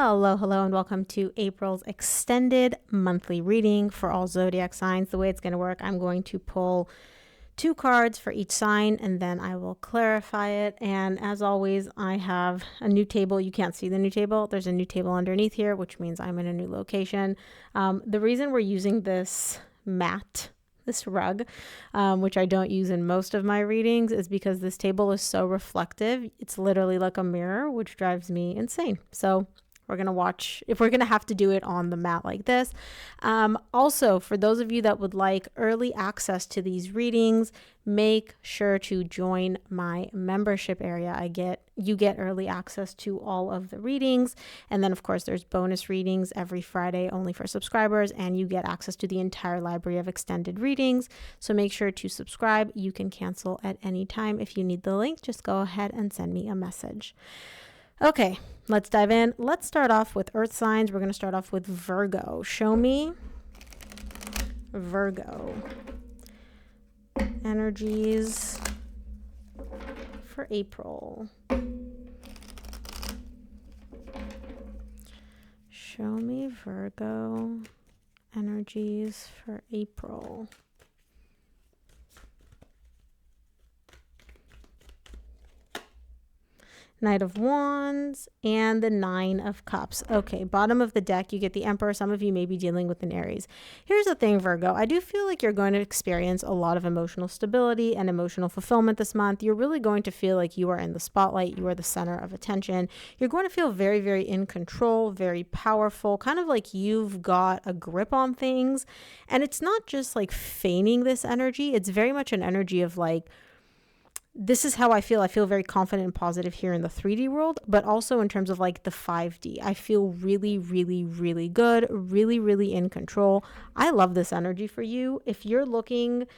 Hello, and welcome to April's extended monthly reading for all zodiac signs. The way it's going to work, I'm going to pull 2 cards for each sign, and then I will clarify it. And as always, I have a new table. You can't see the new table. There's a new table underneath here, which means I'm in a new location. The reason we're using this mat, this rug, which I don't use in most of my readings, is because this table is so reflective. It's literally like a mirror, which drives me insane. So we're going to watch if we're going to have to do it on the mat like this. Also, for those of you that would like early access to these readings, make sure to join my membership area. You get early access to all of the readings. And then, of course, there's bonus readings every Friday only for subscribers, and you get access to the entire library of extended readings. So make sure to subscribe. You can cancel at any time. If you need the link, just go ahead and send me a message. Okay, let's dive in. Let's start off with earth signs. We're going to start off with Virgo. Show me Virgo energies for April. Show me Virgo energies for April. Knight of Wands and the Nine of Cups. Okay, bottom of the deck, you get the Emperor. Some of you may be dealing with an Aries. Here's the thing, Virgo. I do feel like you're going to experience a lot of emotional stability and emotional fulfillment this month. You're really going to feel like you are in the spotlight. You are the center of attention. You're going to feel very, very in control, very powerful, kind of like you've got a grip on things. And it's not just like feigning this energy. It's very much an energy of like, this is how I feel. I feel very confident and positive here in the 3D world, but also in terms of like the 5D. I feel really, really, really good, really, really in control. I love this energy for you. If you're looking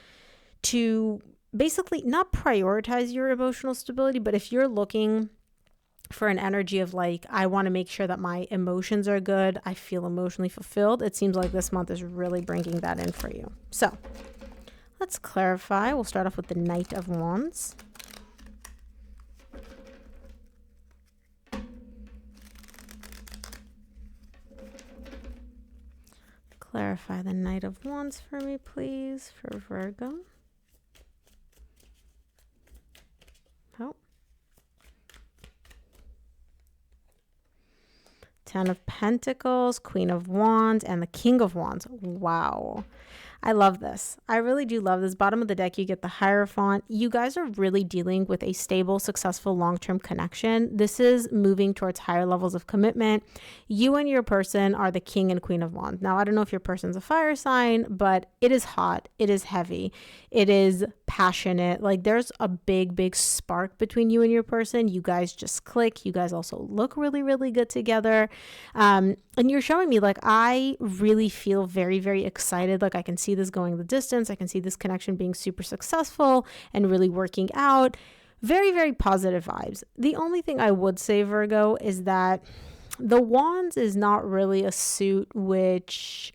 to basically not prioritize your emotional stability, but if you're looking for an energy of like, I want to make sure that my emotions are good, I feel emotionally fulfilled, it seems like this month is really bringing that in for you. So let's clarify. We'll start off with the Knight of Wands. Clarify the Knight of Wands for me, please, for Virgo. Oh. 10 of Pentacles, Queen of Wands, and the King of Wands. Wow. I love this. I really do love this. Bottom of the deck, you get the Hierophant. You guys are really dealing with a stable, successful, long-term connection. This is moving towards higher levels of commitment. You and your person are the King and Queen of Wands. Now, I don't know if your person's a fire sign, but it is hot. It is heavy. It is passionate. Like there's a big, big spark between you and your person. You guys just click. You guys also look really, really good together. And you're showing me like, I really feel very, very excited. Like I can see this going the distance. I can see this connection being super successful and really working out. Very, very positive vibes. The only thing I would say, Virgo, is that the Wands is not really a suit which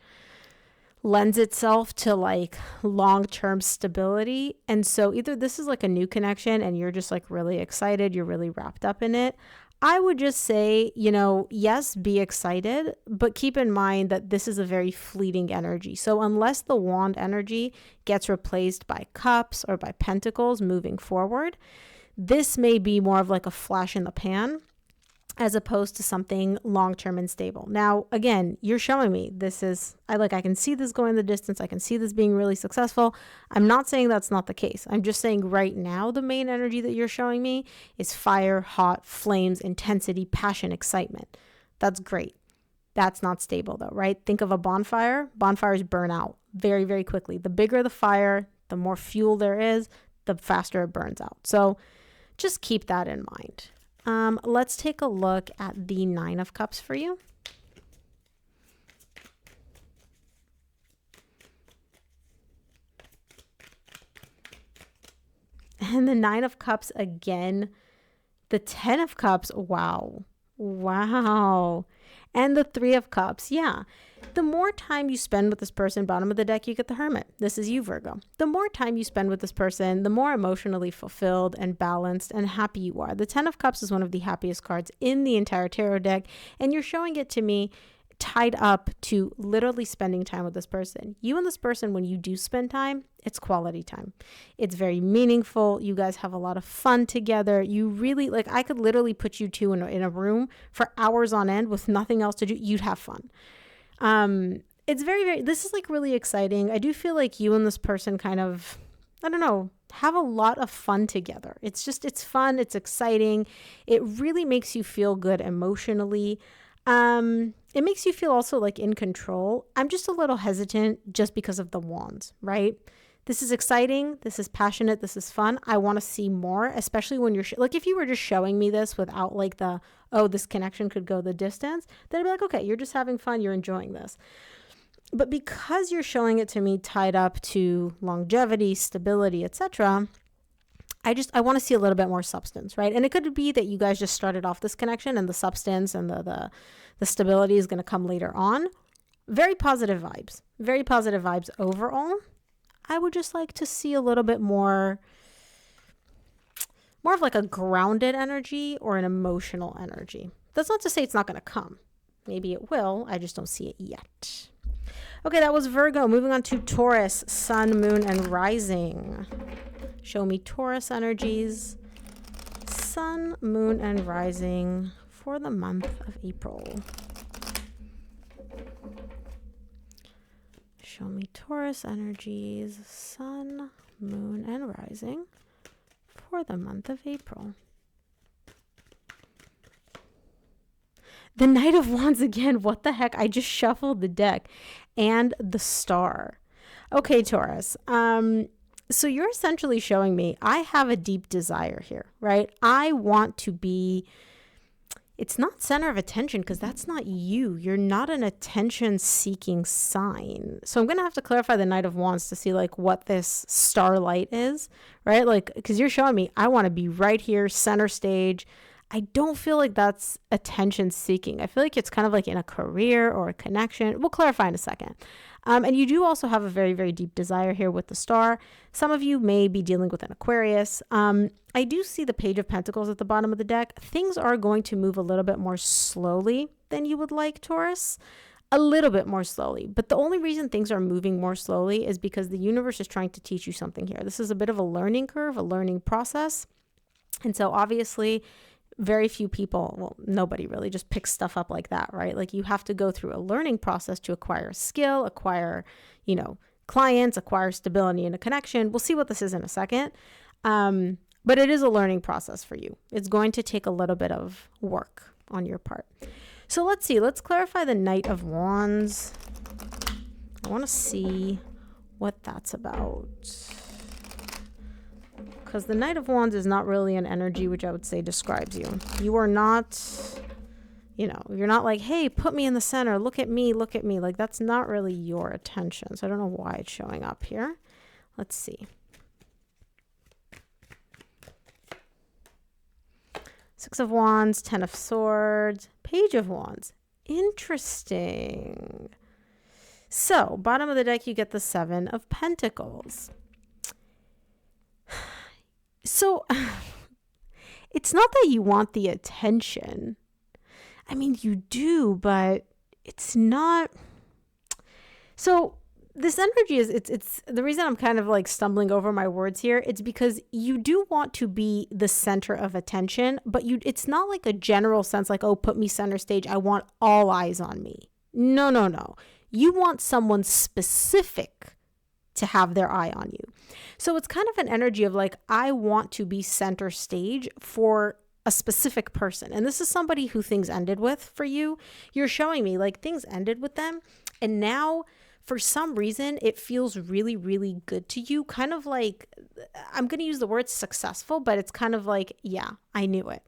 lends itself to like long-term stability. And so either this is like a new connection and you're just like really excited, you're really wrapped up in it. I would just say, yes, be excited, but keep in mind that this is a very fleeting energy. So unless the Wand energy gets replaced by Cups or by Pentacles moving forward, this may be more of like a flash in the pan as opposed to something long-term and stable. Now, again, you're showing me I can see this going the distance. I can see this being really successful. I'm not saying that's not the case. I'm just saying right now, the main energy that you're showing me is fire, hot, flames, intensity, passion, excitement. That's great. That's not stable though, right? Think of a bonfire. Bonfires burn out very, very quickly. The bigger the fire, the more fuel there is, the faster it burns out. So just keep that in mind. Let's take a look at the Nine of Cups for you. And the Nine of Cups again, the 10 of Cups. Wow. And the 3 of Cups. Yeah. The more time you spend with this person, bottom of the deck, you get the Hermit. This is you, Virgo. The more time you spend with this person, the more emotionally fulfilled and balanced and happy you are. The 10 of Cups is one of the happiest cards in the entire tarot deck, and you're showing it to me tied up to literally spending time with this person. You and this person, when you do spend time, it's quality time. It's very meaningful. You guys have a lot of fun together. You really, like, I could literally put you two in a room for hours on end with nothing else to do. You'd have fun. It's this is like really exciting. I do feel like you and this person kind of, I don't know, have a lot of fun together. It's fun. It's exciting. It really makes you feel good emotionally. It makes you feel also like in control. I'm just a little hesitant just because of the wands, right? This is exciting. This is passionate. This is fun. I want to see more, especially when you're like, if you were just showing me this without like this connection could go the distance, then I'd be like, okay, you're just having fun. You're enjoying this. But because you're showing it to me tied up to longevity, stability, etc., I want to see a little bit more substance, right? And it could be that you guys just started off this connection and the substance and the stability is going to come later on. Very positive vibes overall. I would just like to see a little bit more of like a grounded energy or an emotional energy. That's not to say it's not going to come. Maybe it will. I just don't see it yet. Okay, that was Virgo. Moving on to Taurus, Sun, Moon, and Rising. Show me Taurus energies, Sun, Moon, and Rising for the month of April. Show me Taurus energies, Sun, Moon, and Rising for the month of April. The Knight of Wands again. What the heck? I just shuffled the deck and the Star. Okay, Taurus. So you're essentially showing me I have a deep desire here, right? I want to be, it's not center of attention because that's not you. You're not an attention-seeking sign. So I'm going to have to clarify the Knight of Wands to see like what this starlight is, right? Like, because you're showing me I want to be right here, center stage. I don't feel like that's attention seeking. I feel like it's kind of like in a career or a connection. We'll clarify in a second. And you do also have a very, very deep desire here with the Star. Some of you may be dealing with an Aquarius. I do see the Page of Pentacles at the bottom of the deck. Things are going to move a little bit more slowly than you would like, Taurus. A little bit more slowly. But the only reason things are moving more slowly is because the universe is trying to teach you something here. This is a bit of a learning curve, a learning process. And so obviously, very few people, well, nobody really just picks stuff up like that, right? Like you have to go through a learning process to acquire a skill, acquire, clients, acquire stability and a connection. We'll see what this is in a second. But it is a learning process for you. It's going to take a little bit of work on your part. So let's see. Let's clarify the Knight of Wands. I want to see what that's about. Because the Knight of Wands is not really an energy which I would say describes you. You are not, you're not like, hey, put me in the center. Look at me. Like that's not really your attention. So I don't know why it's showing up here. Let's see. Six of Wands, 10 of Swords, Page of Wands. Interesting. So bottom of the deck, you get the 7 of Pentacles. So it's not that you want the attention. I mean, you do, but it's not. So this energy is, it's the reason I'm kind of like stumbling over my words here. It's because you do want to be the center of attention, but it's not like a general sense like, oh, put me center stage. I want all eyes on me. No. You want someone specific to have their eye on you. So it's kind of an energy of like, I want to be center stage for a specific person. And this is somebody who things ended with for you. You're showing me like things ended with them. And now for some reason, it feels really, really good to you. Kind of like, I'm going to use the word successful, but it's kind of like, yeah, I knew it,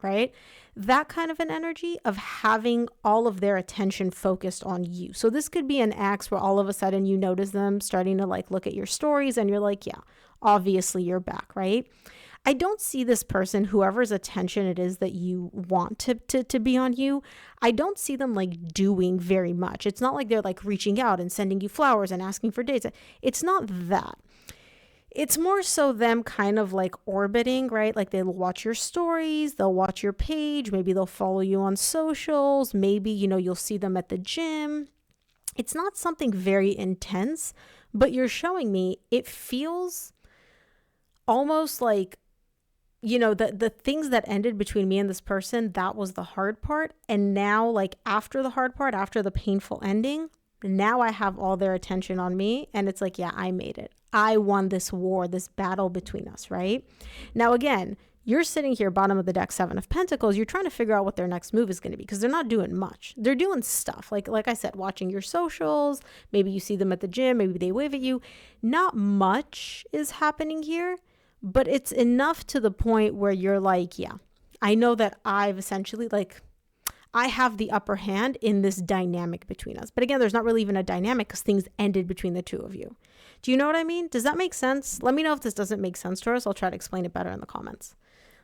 right? That kind of an energy of having all of their attention focused on you. So this could be an ex where all of a sudden you notice them starting to like look at your stories and you're like, yeah, obviously you're back, right? I don't see this person, whoever's attention it is that you want to be on you, I don't see them like doing very much. It's not like they're like reaching out and sending you flowers and asking for dates. It's not that. It's more so them kind of like orbiting, right? Like they'll watch your stories, they'll watch your page, maybe they'll follow you on socials, maybe, you know, you'll see them at the gym. It's not something very intense, but you're showing me it feels almost like, you know, the things that ended between me and this person, that was the hard part. And now, like after the hard part, after the painful ending, now I have all their attention on me. And it's like, yeah, I made it. I won this war, this battle between us, right? Now, again, you're sitting here, bottom of the deck, 7 of Pentacles. You're trying to figure out what their next move is going to be because they're not doing much. They're doing stuff. Like I said, watching your socials. Maybe you see them at the gym. Maybe they wave at you. Not much is happening here, but it's enough to the point where you're like, yeah, I know that I've essentially like, I have the upper hand in this dynamic between us. But again, there's not really even a dynamic because things ended between the two of you. Do you know what I mean? Does that make sense? Let me know if this doesn't make sense, Taurus. I'll try to explain it better in the comments.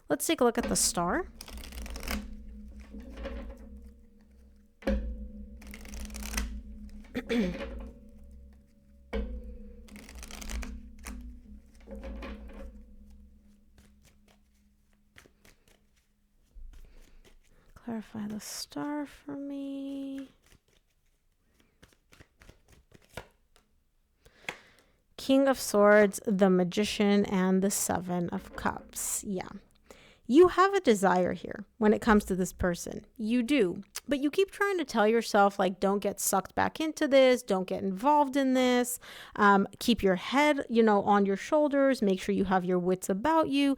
Let's take a look at the star. Clarify the star for me. King of Swords, the Magician, and the 7 of Cups. Yeah. You have a desire here when it comes to this person. You do. But you keep trying to tell yourself, like, don't get sucked back into this. Don't get involved in this. Keep your head, you know, on your shoulders. Make sure you have your wits about you.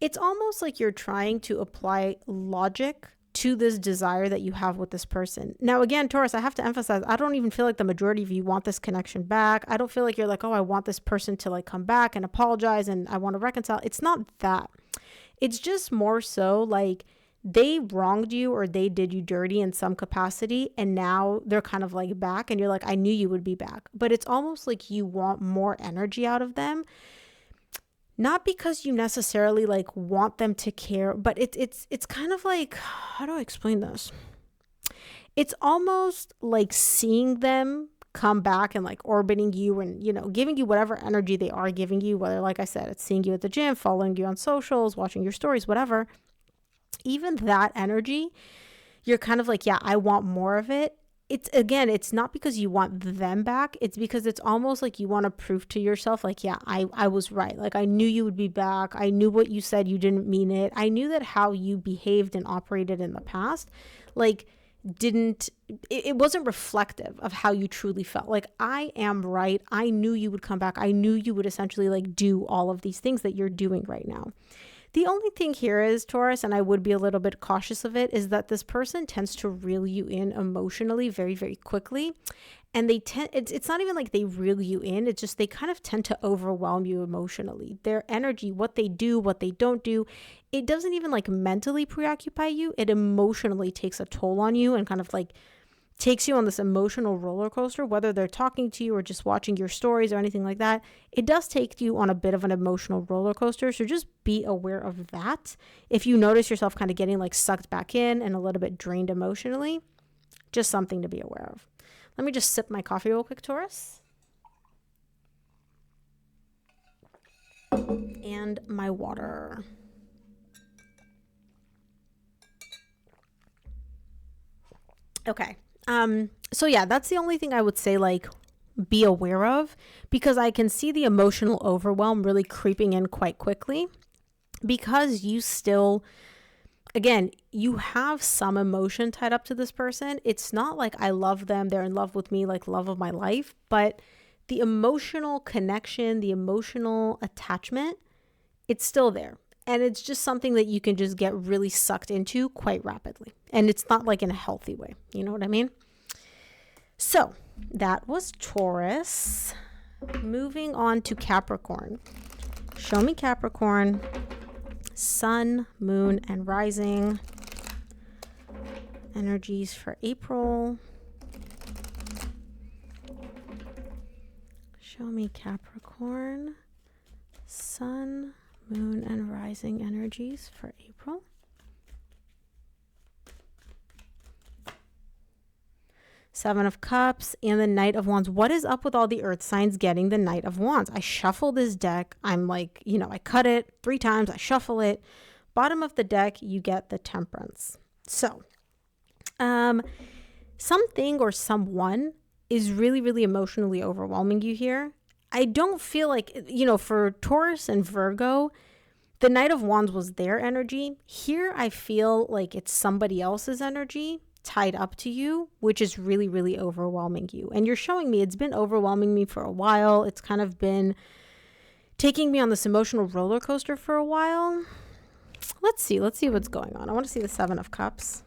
It's almost like you're trying to apply logic to this desire that you have with this person. Now, again, Taurus, I have to emphasize, I don't even feel like the majority of you want this connection back. I don't feel like you're like, oh, I want this person to like come back and apologize and I want to reconcile. It's not that. It's just more so like they wronged you or they did you dirty in some capacity. And now they're kind of like back and you're like, I knew you would be back. But it's almost like you want more energy out of them. Not because you necessarily like want them to care, but it's kind of like, how do I explain this? It's almost like seeing them come back and like orbiting you and, you know, giving you whatever energy they are giving you, whether, like I said, it's seeing you at the gym, following you on socials, watching your stories, whatever. Even that energy, you're kind of like, yeah, I want more of it. It's, again, it's not because you want them back. It's because it's almost like you want to prove to yourself, like, yeah, I was right. Like, I knew you would be back. I knew what you said. You didn't mean it. I knew that how you behaved and operated in the past, like, it wasn't reflective of how you truly felt. Like, I am right. I knew you would come back. I knew you would essentially like do all of these things that you're doing right now. The only thing here is, Taurus, and I would be a little bit cautious of it, is that this person tends to reel you in emotionally very, very quickly. And they tend, it's not even like they reel you in. It's just they kind of tend to overwhelm you emotionally. Their energy, what they do, what they don't do, it doesn't even like mentally preoccupy you. It emotionally takes a toll on you and kind of like takes you on this emotional roller coaster, whether they're talking to you or just watching your stories or anything like that. It does take you on a bit of an emotional roller coaster. So just be aware of that. If you notice yourself kind of getting like sucked back in and a little bit drained emotionally, just something to be aware of. Let me just sip my coffee real quick, Taurus. And my water. Okay. So yeah, that's the only thing I would say, like, be aware of, because I can see the emotional overwhelm really creeping in quite quickly, because you still, again, you have some emotion tied up to this person. It's not like I love them, they're in love with me, like love of my life, but the emotional connection, the emotional attachment, it's still there. And it's just something that you can just get really sucked into quite rapidly. And it's not like in a healthy way. You know what I mean? So that was Taurus. Moving on to Capricorn. Show me Capricorn. Sun, moon, and rising. Energies for April. Show me Capricorn. Sun, Moon and rising energies for April. Seven of Cups and the Knight of Wands. What is up with all the earth signs getting the Knight of Wands? I shuffle this deck. I'm like, I cut it 3 times. I shuffle it. Bottom of the deck, you get the Temperance. So, something or someone is really, really emotionally overwhelming you here. I don't feel like, for Taurus and Virgo, the Knight of Wands was their energy. Here, I feel like it's somebody else's energy tied up to you, which is really, really overwhelming you. And you're showing me it's been overwhelming me for a while. It's kind of been taking me on this emotional roller coaster for a while. Let's see what's going on. I want to see the Seven of Cups.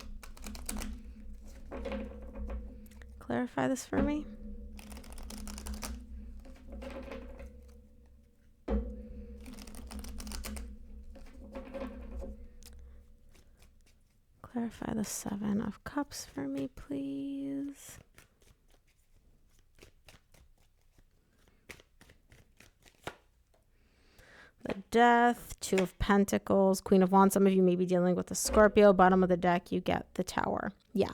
Clarify this for me. Clarify the Seven of Cups for me, please. The Death, Two of Pentacles, Queen of Wands. Some of you may be dealing with a Scorpio. Bottom of the deck, you get the Tower. Yeah.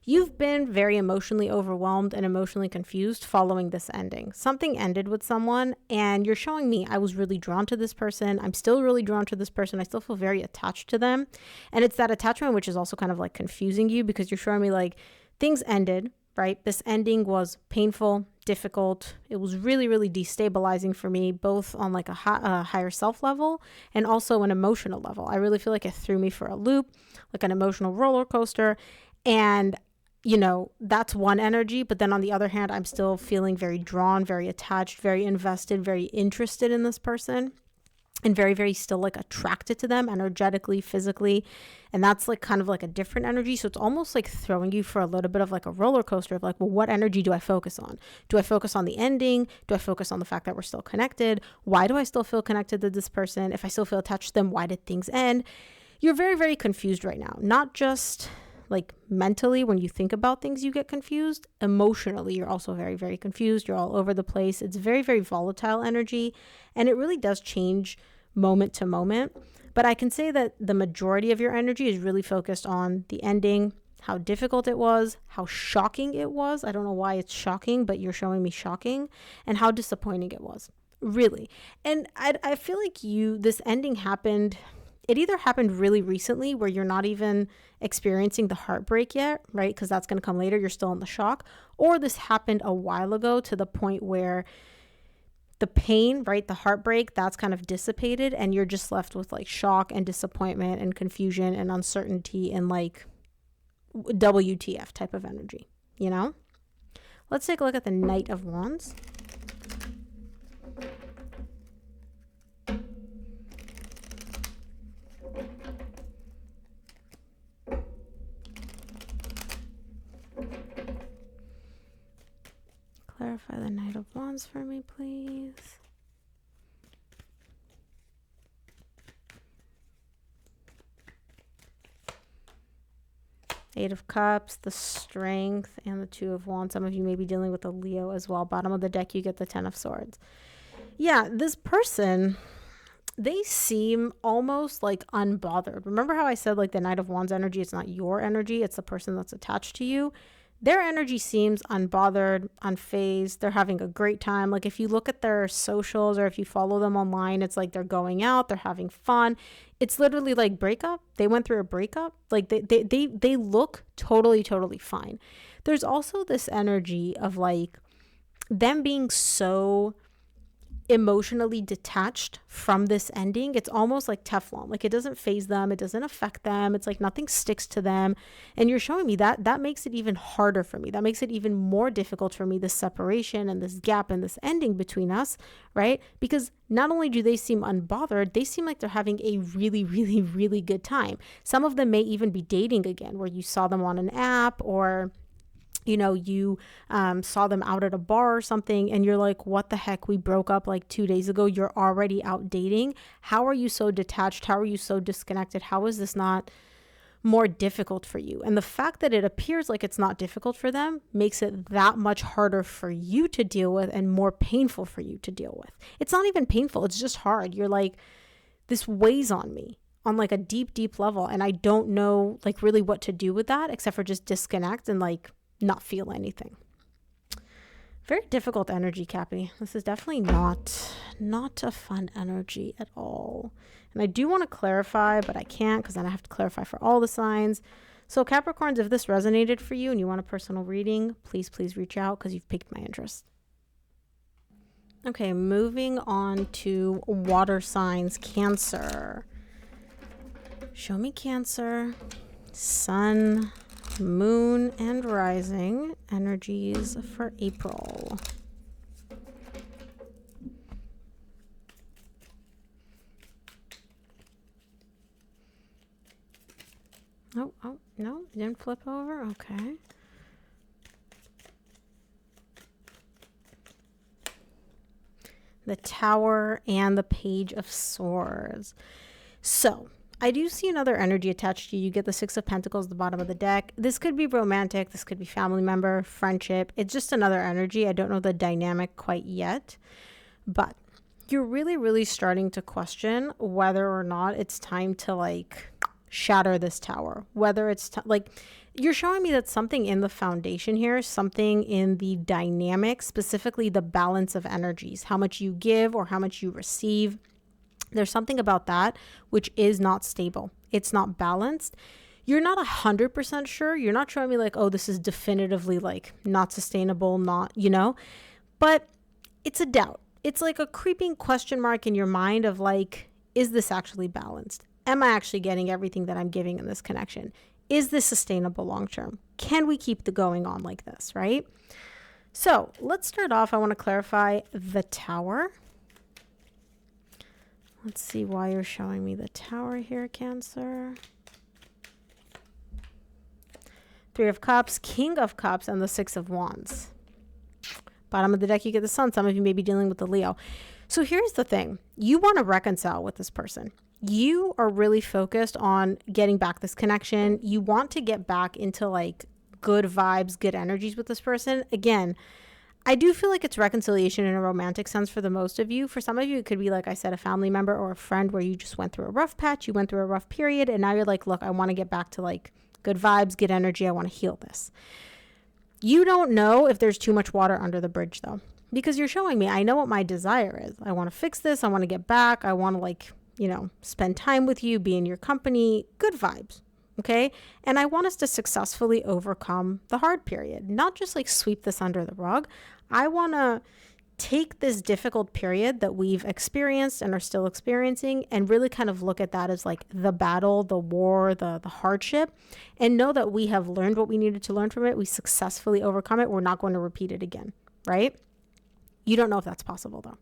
You've been very emotionally overwhelmed and emotionally confused following this ending. Something ended with someone and you're showing me I was really drawn to this person. I'm still really drawn to this person. I still feel very attached to them. And it's that attachment which is also kind of like confusing you because you're showing me like things ended, right? This ending was painful, difficult. It was really, really destabilizing for me, both on like a higher self level and also an emotional level. I really feel like it threw me for a loop, like an emotional roller coaster. And that's one energy. But then on the other hand, I'm still feeling very drawn, very attached, very invested, very interested in this person and very, very still like attracted to them energetically, physically. And that's like kind of like a different energy. So it's almost like throwing you for a little bit of like a roller coaster of like, well, what energy do I focus on? Do I focus on the ending? Do I focus on the fact that we're still connected? Why do I still feel connected to this person? If I still feel attached to them, why did things end? You're very, very confused right now. Not just like mentally, when you think about things, you get confused. Emotionally, you're also very, very confused. You're all over the place. It's very, very volatile energy. And it really does change moment to moment. But I can say that the majority of your energy is really focused on the ending, how difficult it was, how shocking it was. I don't know why it's shocking, but you're showing me shocking, and how disappointing it was. Really. And I feel like this ending happened. It either happened really recently where you're not even experiencing the heartbreak yet, right? Because that's going to come later. You're still in the shock. Or this happened a while ago to the point where the pain, right? The heartbreak, that's kind of dissipated and you're just left with like shock and disappointment and confusion and uncertainty and like WTF type of energy, Let's take a look at the Knight of Wands. Clarify the Knight of Wands for me, please. Eight of Cups, the Strength, and the Two of Wands. Some of you may be dealing with a Leo as well. Bottom of the deck, you get the Ten of Swords. Yeah, this person, they seem almost like unbothered. Remember how I said like the Knight of Wands energy, it's not your energy, it's the person that's attached to you. Their energy seems unbothered, unfazed. They're having a great time. Like if you look at their socials or if you follow them online, it's like they're going out, they're having fun. It's literally like breakup. They went through a breakup. Like they look totally, totally fine. There's also this energy of like them being so emotionally detached from this ending. It's almost like Teflon. Like it doesn't faze them, it doesn't affect them, it's like nothing sticks to them. And you're showing me that makes it even harder for me. That makes it even more difficult for me, this separation and this gap and this ending between us, right? Because not only do they seem unbothered, they seem like they're having a really, really, really good time. Some of them may even be dating again, where you saw them on an app or you saw them out at a bar or something and you're like, what the heck? We broke up like 2 days ago. You're already out dating. How are you so detached? How are you so disconnected? How is this not more difficult for you? And the fact that it appears like it's not difficult for them makes it that much harder for you to deal with and more painful for you to deal with. It's not even painful. It's just hard. You're like, this weighs on me on like a deep, deep level. And I don't know like really what to do with that except for just disconnect and like not feel anything. Very difficult energy, Cappy. This is definitely not a fun energy at all. And I do want to clarify, but I can't because then I have to clarify for all the signs. So Capricorns, if this resonated for you and you want a personal reading, please reach out because you've piqued my interest. Okay, moving on to water signs, Cancer. Show me Cancer, Sun, Moon, and Rising energies for April. Oh, no, it didn't flip over. Okay. The Tower and the Page of Swords. So I do see another energy attached to you. You get the Six of Pentacles at the bottom of the deck. This could be romantic. This could be family member, friendship. It's just another energy. I don't know the dynamic quite yet, but you're really starting to question whether or not it's time to like shatter this tower. Whether it's like you're showing me that something in the foundation here, something in the dynamic, specifically the balance of energies, how much you give or how much you receive. There's something about that which is not stable. It's not balanced. You're not 100% sure. You're not showing me like, oh, this is definitively like not sustainable, not, you know, but it's a doubt. It's like a creeping question mark in your mind of like, is this actually balanced? Am I actually getting everything that I'm giving in this connection? Is this sustainable long-term? Can we keep the going on like this, right? So let's start off. I want to clarify the Tower. Let's see why you're showing me the Tower here, Cancer. Three of Cups, King of Cups, and the Six of Wands. Bottom of the deck, you get the Sun. Some of you may be dealing with the Leo. So here's the thing. You want to reconcile with this person. You are really focused on getting back this connection. You want to get back into like good vibes, good energies with this person. Again, I do feel like it's reconciliation in a romantic sense for the most of you. For some of you, it could be, like I said, a family member or a friend where you just went through a rough patch. You went through a rough period and now you're like, look, I want to get back to like good vibes, good energy. I want to heal this. You don't know if there's too much water under the bridge though, because you're showing me, I know what my desire is. I want to fix this. I want to get back. I want to like, you know, spend time with you, be in your company, good vibes. Okay. And I want us to successfully overcome the hard period, not just like sweep this under the rug. I want to take this difficult period that we've experienced and are still experiencing and really kind of look at that as like the battle, the war, the hardship, and know that we have learned what we needed to learn from it. We successfully overcome it. We're not going to repeat it again, right? You don't know if that's possible though.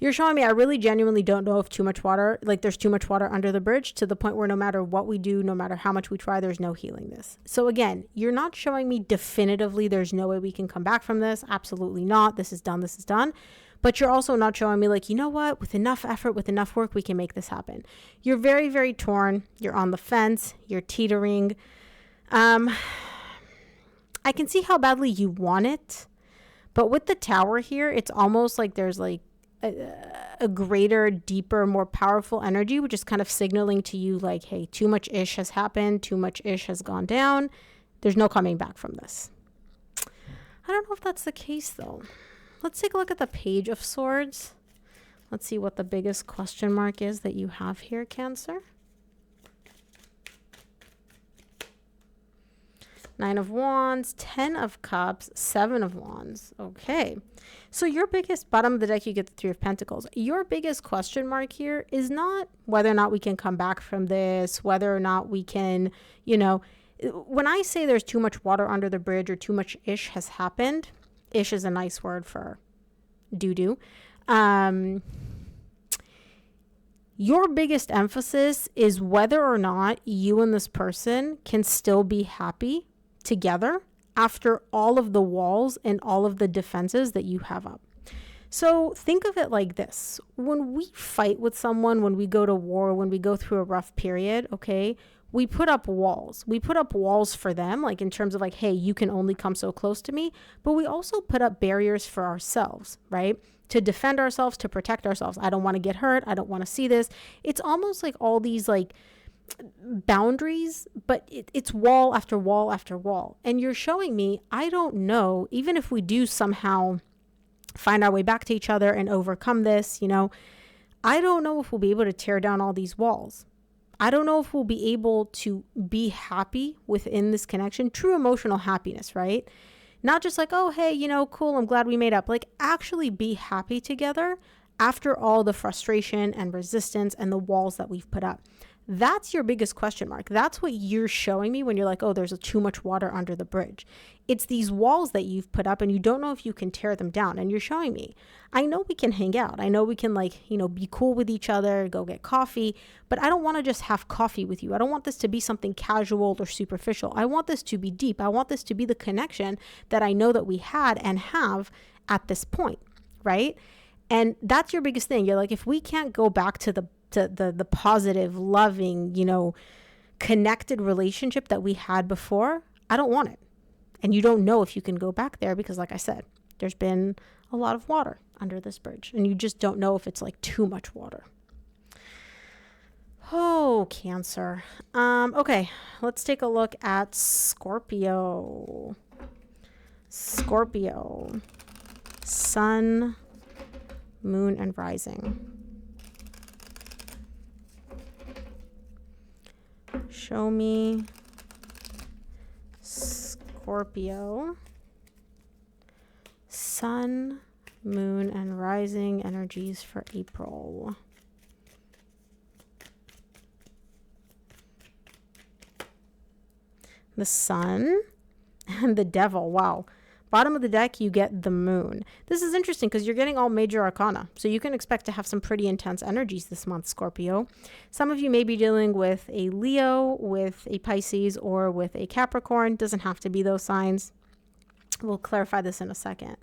You're showing me I really genuinely don't know if too much water, like there's too much water under the bridge to the point where no matter what we do, no matter how much we try, there's no healing this. So again, you're not showing me definitively there's no way we can come back from this. Absolutely not. This is done. This is done. But you're also not showing me like, you know what, with enough effort, with enough work, we can make this happen. You're very torn. You're on the fence. You're teetering. I can see how badly you want it. But with the Tower here, it's almost like there's like a greater, deeper, more powerful energy, which is kind of signaling to you like, hey, too much ish has happened. Too much ish has gone down. There's no coming back from this. I don't know if that's the case though. Let's take a look at the Page of Swords. Let's see what the biggest question mark is that you have here, Cancer. Nine of Wands, 10 of Cups, 7 of Wands. Okay. So your biggest, bottom of the deck, you get the Three of Pentacles. Your biggest question mark here is not whether or not we can come back from this, whether or not we can, you know, when I say there's too much water under the bridge or too much ish has happened, ish is a nice word for doo-doo. Your biggest emphasis is whether or not you and this person can still be happy together after all of the walls and all of the defenses that you have up. So think of it like this. When we fight with someone, when we go to war, when we go through a rough period, okay, we put up walls. We put up walls for them, like in terms of like, hey, you can only come so close to me. But we also put up barriers for ourselves, right? To defend ourselves, to protect ourselves. I don't want to get hurt. I don't want to see this. It's almost like all these like boundaries, but it's wall after wall after wall. And you're showing me, I don't know, even if we do somehow find our way back to each other and overcome this, you know, I don't know if we'll be able to tear down all these walls. I don't know if we'll be able to be happy within this connection, true emotional happiness, right? Not just like, oh, hey, you know, cool, I'm glad we made up. Like actually be happy together after all the frustration and resistance and the walls that we've put up. That's your biggest question mark. That's what you're showing me when you're like, oh, there's too much water under the bridge. It's these walls that you've put up and you don't know if you can tear them down. And you're showing me, I know we can hang out. I know we can like, you know, be cool with each other, go get coffee, but I don't want to just have coffee with you. I don't want this to be something casual or superficial. I want this to be deep. I want this to be the connection that I know that we had and have at this point, right? And that's your biggest thing. You're like, if we can't go back to the positive, loving, you know, connected relationship that we had before, I don't want it. And you don't know if you can go back there because, like I said, there's been a lot of water under this bridge and you just don't know if it's like too much water. Oh, Cancer. Okay, let's take a look at Scorpio. Scorpio. Sun, moon, and rising. Show me Scorpio, sun, moon, and rising energies for April. The sun and the devil. Wow. Bottom of the deck, you get the moon. This is interesting because you're getting all major arcana. So you can expect to have some pretty intense energies this month, Scorpio. Some of you may be dealing with a Leo, with a Pisces, or with a Capricorn. Doesn't have to be those signs. We'll clarify this in a second.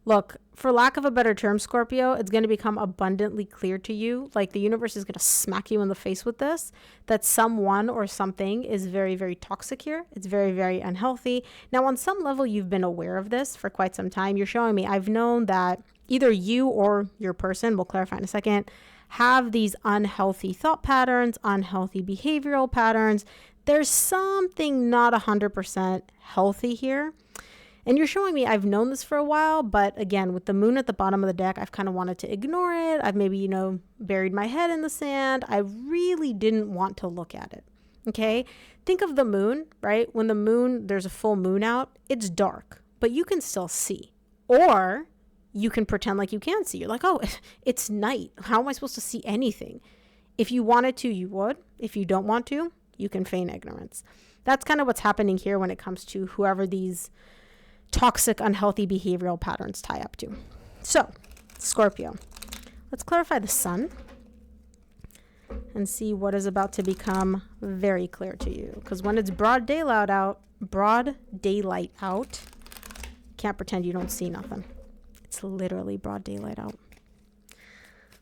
Look, for lack of a better term, Scorpio, it's going to become abundantly clear to you, like the universe is going to smack you in the face with this, that someone or something is very, very toxic here. It's very, very unhealthy. Now, on some level, you've been aware of this for quite some time. You're showing me, I've known that either you or your person, we'll clarify in a second, have these unhealthy thought patterns, unhealthy behavioral patterns. There's something not 100% healthy here. And you're showing me I've known this for a while, but again, with the moon at the bottom of the deck, I've kind of wanted to ignore it. I've maybe, you know, buried my head in the sand. I really didn't want to look at it. Okay. Think of the moon, right? When the moon, there's a full moon out, it's dark, but you can still see. Or you can pretend like you can't see. You're like, oh, it's night. How am I supposed to see anything? If you wanted to, you would. If you don't want to, you can feign ignorance. That's kind of what's happening here when it comes to whoever these toxic, unhealthy behavioral patterns tie up to. So, Scorpio, let's clarify the sun and see what is about to become very clear to you. Because when it's broad daylight out, can't pretend you don't see nothing. It's literally broad daylight out.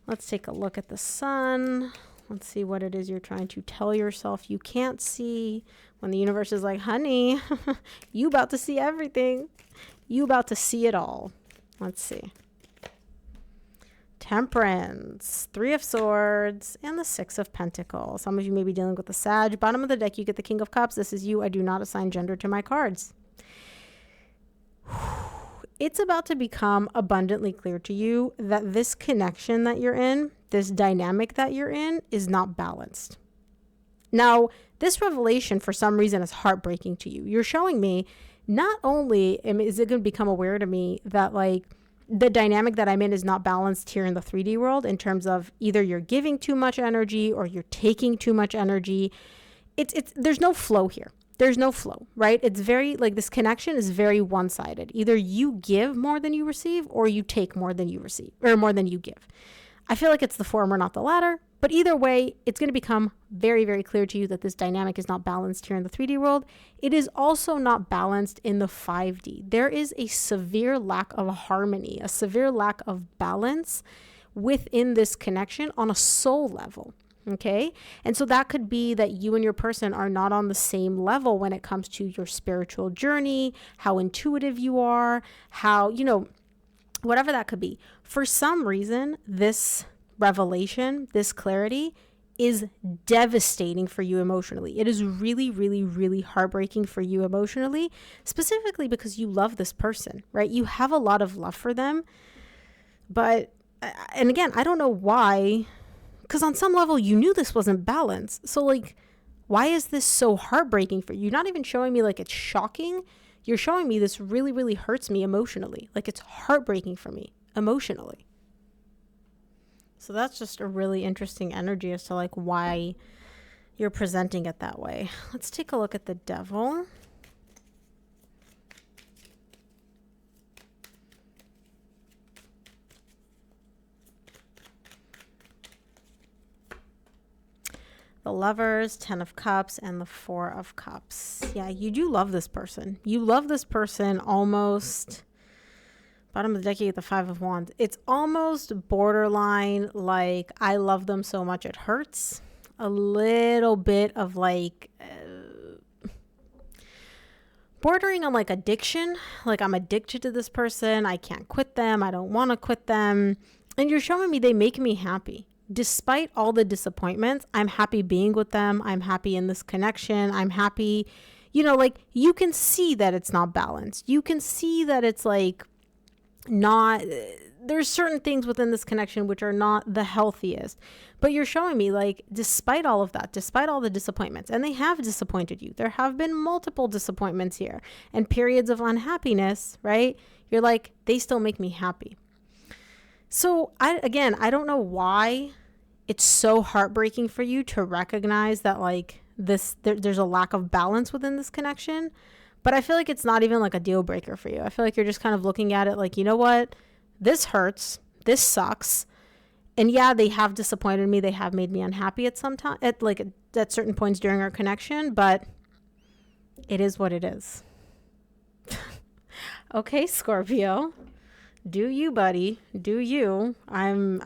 Let's take a look at the sun. Let's see what it is you're trying to tell yourself you can't see when the universe is like, honey, you about to see everything. You about to see it all. Let's see. Temperance, 3 of Swords, and the 6 of Pentacles. Some of you may be dealing with the Sag. Bottom of the deck, you get the King of Cups. This is you. I do not assign gender to my cards. It's about to become abundantly clear to you that this connection that you're in, this dynamic that you're in, is not balanced. Now, this revelation for some reason is heartbreaking to you. You're showing me not only is it going to become aware to me that like the dynamic that I'm in is not balanced here in the 3D world in terms of either you're giving too much energy or you're taking too much energy. There's no flow here. There's no flow, right? It's very like this connection is very one-sided. Either you give more than you receive or you take more than you receive or more than you give. I feel like it's the former, not the latter. But either way, it's going to become very, very clear to you that this dynamic is not balanced here in the 3D world. It is also not balanced in the 5D. There is a severe lack of harmony, a severe lack of balance within this connection on a soul level. Okay. And so that could be that you and your person are not on the same level when it comes to your spiritual journey, how intuitive you are, how, whatever that could be. For some reason, this revelation, this clarity is devastating for you emotionally. It is really, really, really heartbreaking for you emotionally, specifically because you love this person, right? You have a lot of love for them. But, and again, I don't know why, because on some level you knew this wasn't balanced. So like, why is this so heartbreaking for you? You're not even showing me like it's shocking. You're showing me this really, really hurts me emotionally. Like it's heartbreaking for me emotionally. So that's just a really interesting energy as to like why you're presenting it that way. Let's take a look at the Devil. The Lovers, 10 of Cups, and the 4 of Cups. Yeah, you do love this person. You love this person almost. Bottom of the deck, you get the 5 of Wands. It's almost borderline like I love them so much it hurts. A little bit of like bordering on like addiction. Like I'm addicted to this person. I can't quit them. I don't want to quit them. And you're showing me they make me happy. Despite all the disappointments, I'm happy being with them. I'm happy in this connection. I'm happy, like you can see that it's not balanced. You can see that it's like not, there's certain things within this connection which are not the healthiest, but you're showing me like, despite all of that, despite all the disappointments, and they have disappointed you, there have been multiple disappointments here and periods of unhappiness, right? You're like, they still make me happy. So I don't know why it's so heartbreaking for you to recognize that like there's a lack of balance within this connection. But I feel like it's not even like a deal breaker for you. I feel like you're just kind of looking at it like, you know what? This hurts. This sucks. And yeah, they have disappointed me. They have made me unhappy at some time, at certain points during our connection, but it is what it is. Okay, Scorpio. Do you, buddy? Do you? And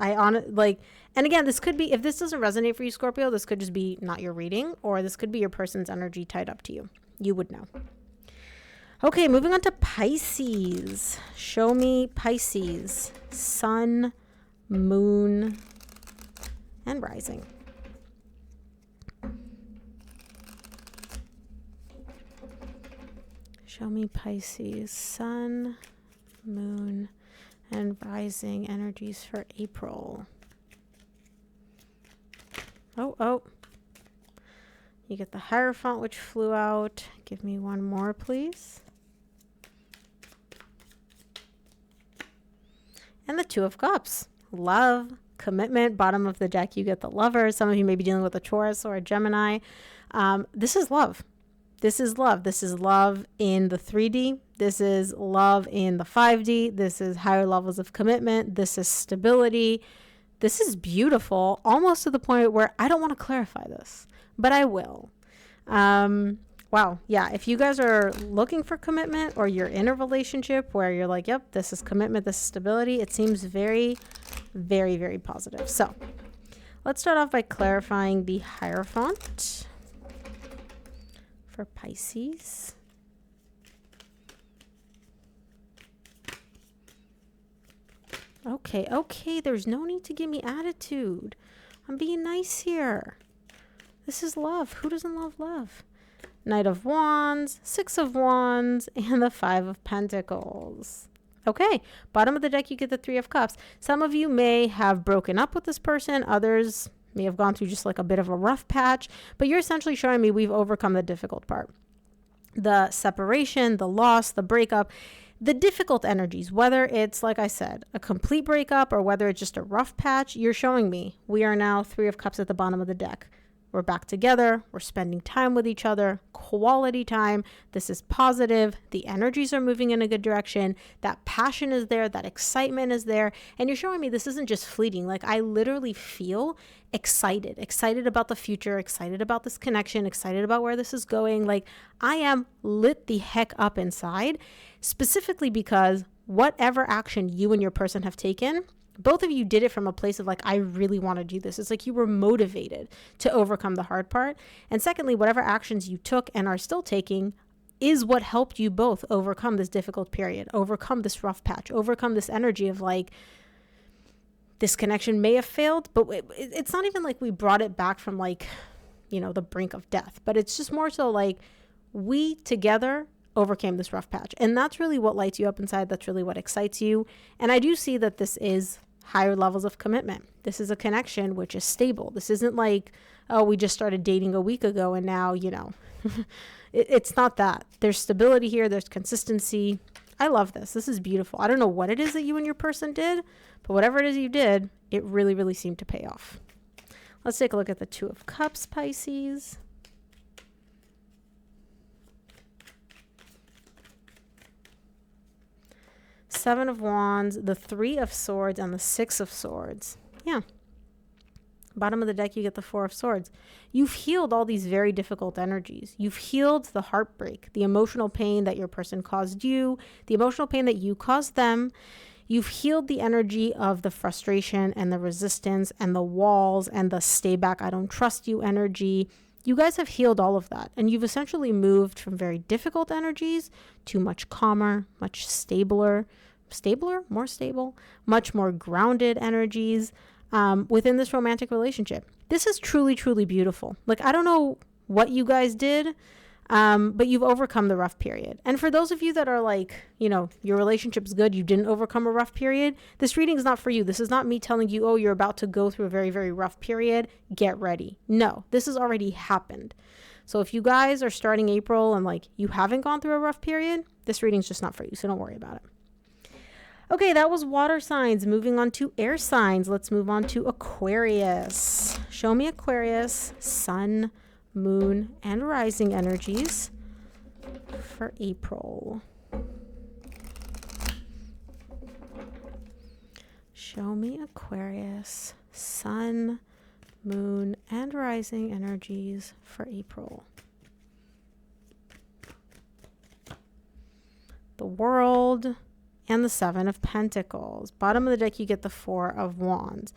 again, this could be, if this doesn't resonate for you, Scorpio, this could just be not your reading, or this could be your person's energy tied up to you. You would know. Okay, moving on to Pisces. Show me Pisces. Sun, moon, and rising. Show me Pisces. Sun, moon, and rising energies for April. Oh. You get the Hierophant, which flew out. Give me one more, please. And the 2 of Cups. Love, commitment. Bottom of the deck, you get the Lovers. Some of you may be dealing with a Taurus or a Gemini. This is love. This is love. This is love in the 3D. This is love in the 5D. This is higher levels of commitment. This is stability. This is beautiful, almost to the point where I don't want to clarify this, but I will. Wow. Yeah. If you guys are looking for commitment, or you're in a relationship where you're like, yep, this is commitment, this is stability, it seems very, very, very positive. So let's start off by clarifying the Hierophant for Pisces. Okay. There's no need to give me attitude. I'm being nice here. This is love. Who doesn't love love? Knight of Wands, 6 of Wands, and the 5 of Pentacles. Okay, bottom of the deck, you get the 3 of Cups. Some of you may have broken up with this person. Others may have gone through just like a bit of a rough patch. But you're essentially showing me we've overcome the difficult part. The separation, the loss, the breakup, the difficult energies, whether it's, like I said, a complete breakup or whether it's just a rough patch, you're showing me we are now 3 of Cups at the bottom of the deck. We're back together. We're spending time with each other, quality time. This is positive. The energies are moving in a good direction. That passion is there. That excitement is there. And you're showing me this isn't just fleeting. Like I literally feel excited about the future, excited about this connection, excited about where this is going. Like I am lit the heck up inside, specifically because whatever action you and your person have taken, both of you did it from a place of like, I really want to do this. It's like you were motivated to overcome the hard part. And secondly, whatever actions you took and are still taking is what helped you both overcome this difficult period, overcome this rough patch, overcome this energy of like, this connection may have failed, but it's not even like we brought it back from like, the brink of death, but it's just more so like we together overcame this rough patch. And that's really what lights you up inside. That's really what excites you. And I do see that this is higher levels of commitment. This is a connection which is stable. This isn't like, oh, we just started dating a week ago and now, it's not that. There's stability here. There's consistency. I love this. This is beautiful. I don't know what it is that you and your person did, but whatever it is you did, it really, really seemed to pay off. Let's take a look at the Two of Cups, Pisces. Seven of Wands, the Three of Swords, and the Six of Swords. Yeah. Bottom of the deck, you get the Four of Swords. You've healed all these very difficult energies. You've healed the heartbreak, the emotional pain that your person caused you, the emotional pain that you caused them. You've healed the energy of the frustration and the resistance and the walls and the stay back, I don't trust you energy. You guys have healed all of that. And you've essentially moved from very difficult energies to much calmer, much more stable, much more grounded energies within this romantic relationship. This is truly, truly beautiful. Like, I don't know what you guys did, but you've overcome the rough period. And for those of you that are like, your relationship's good, you didn't overcome a rough period, this reading is not for you. This is not me telling you, oh, you're about to go through a very, very rough period. Get ready. No, this has already happened. So if you guys are starting April and like you haven't gone through a rough period, this reading's just not for you. So don't worry about it. Okay, that was water signs. Moving on to air signs. Let's move on to Aquarius. Show me Aquarius, sun, moon, and rising energies for April. Show me Aquarius, sun, moon, and rising energies for April. The World and the Seven of Pentacles. Bottom of the deck, you get the Four of Wands.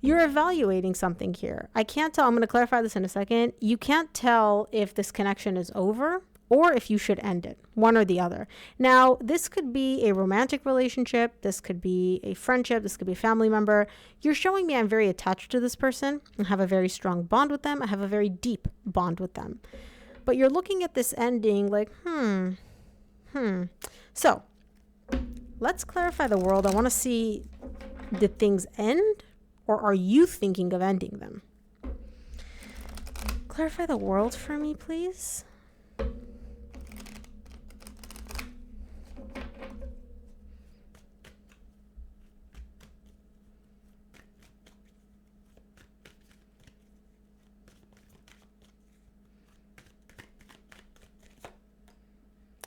You're evaluating something here. I can't tell. I'm going to clarify this in a second. You can't tell if this connection is over or if you should end it, one or the other. Now, this could be a romantic relationship. This could be a friendship. This could be a family member. You're showing me I'm very attached to this person. I have a very strong bond with them. I have a very deep bond with them. But you're looking at this ending like, So, let's clarify the World. I want to see, did things end? Or are you thinking of ending them? Clarify the World for me, please.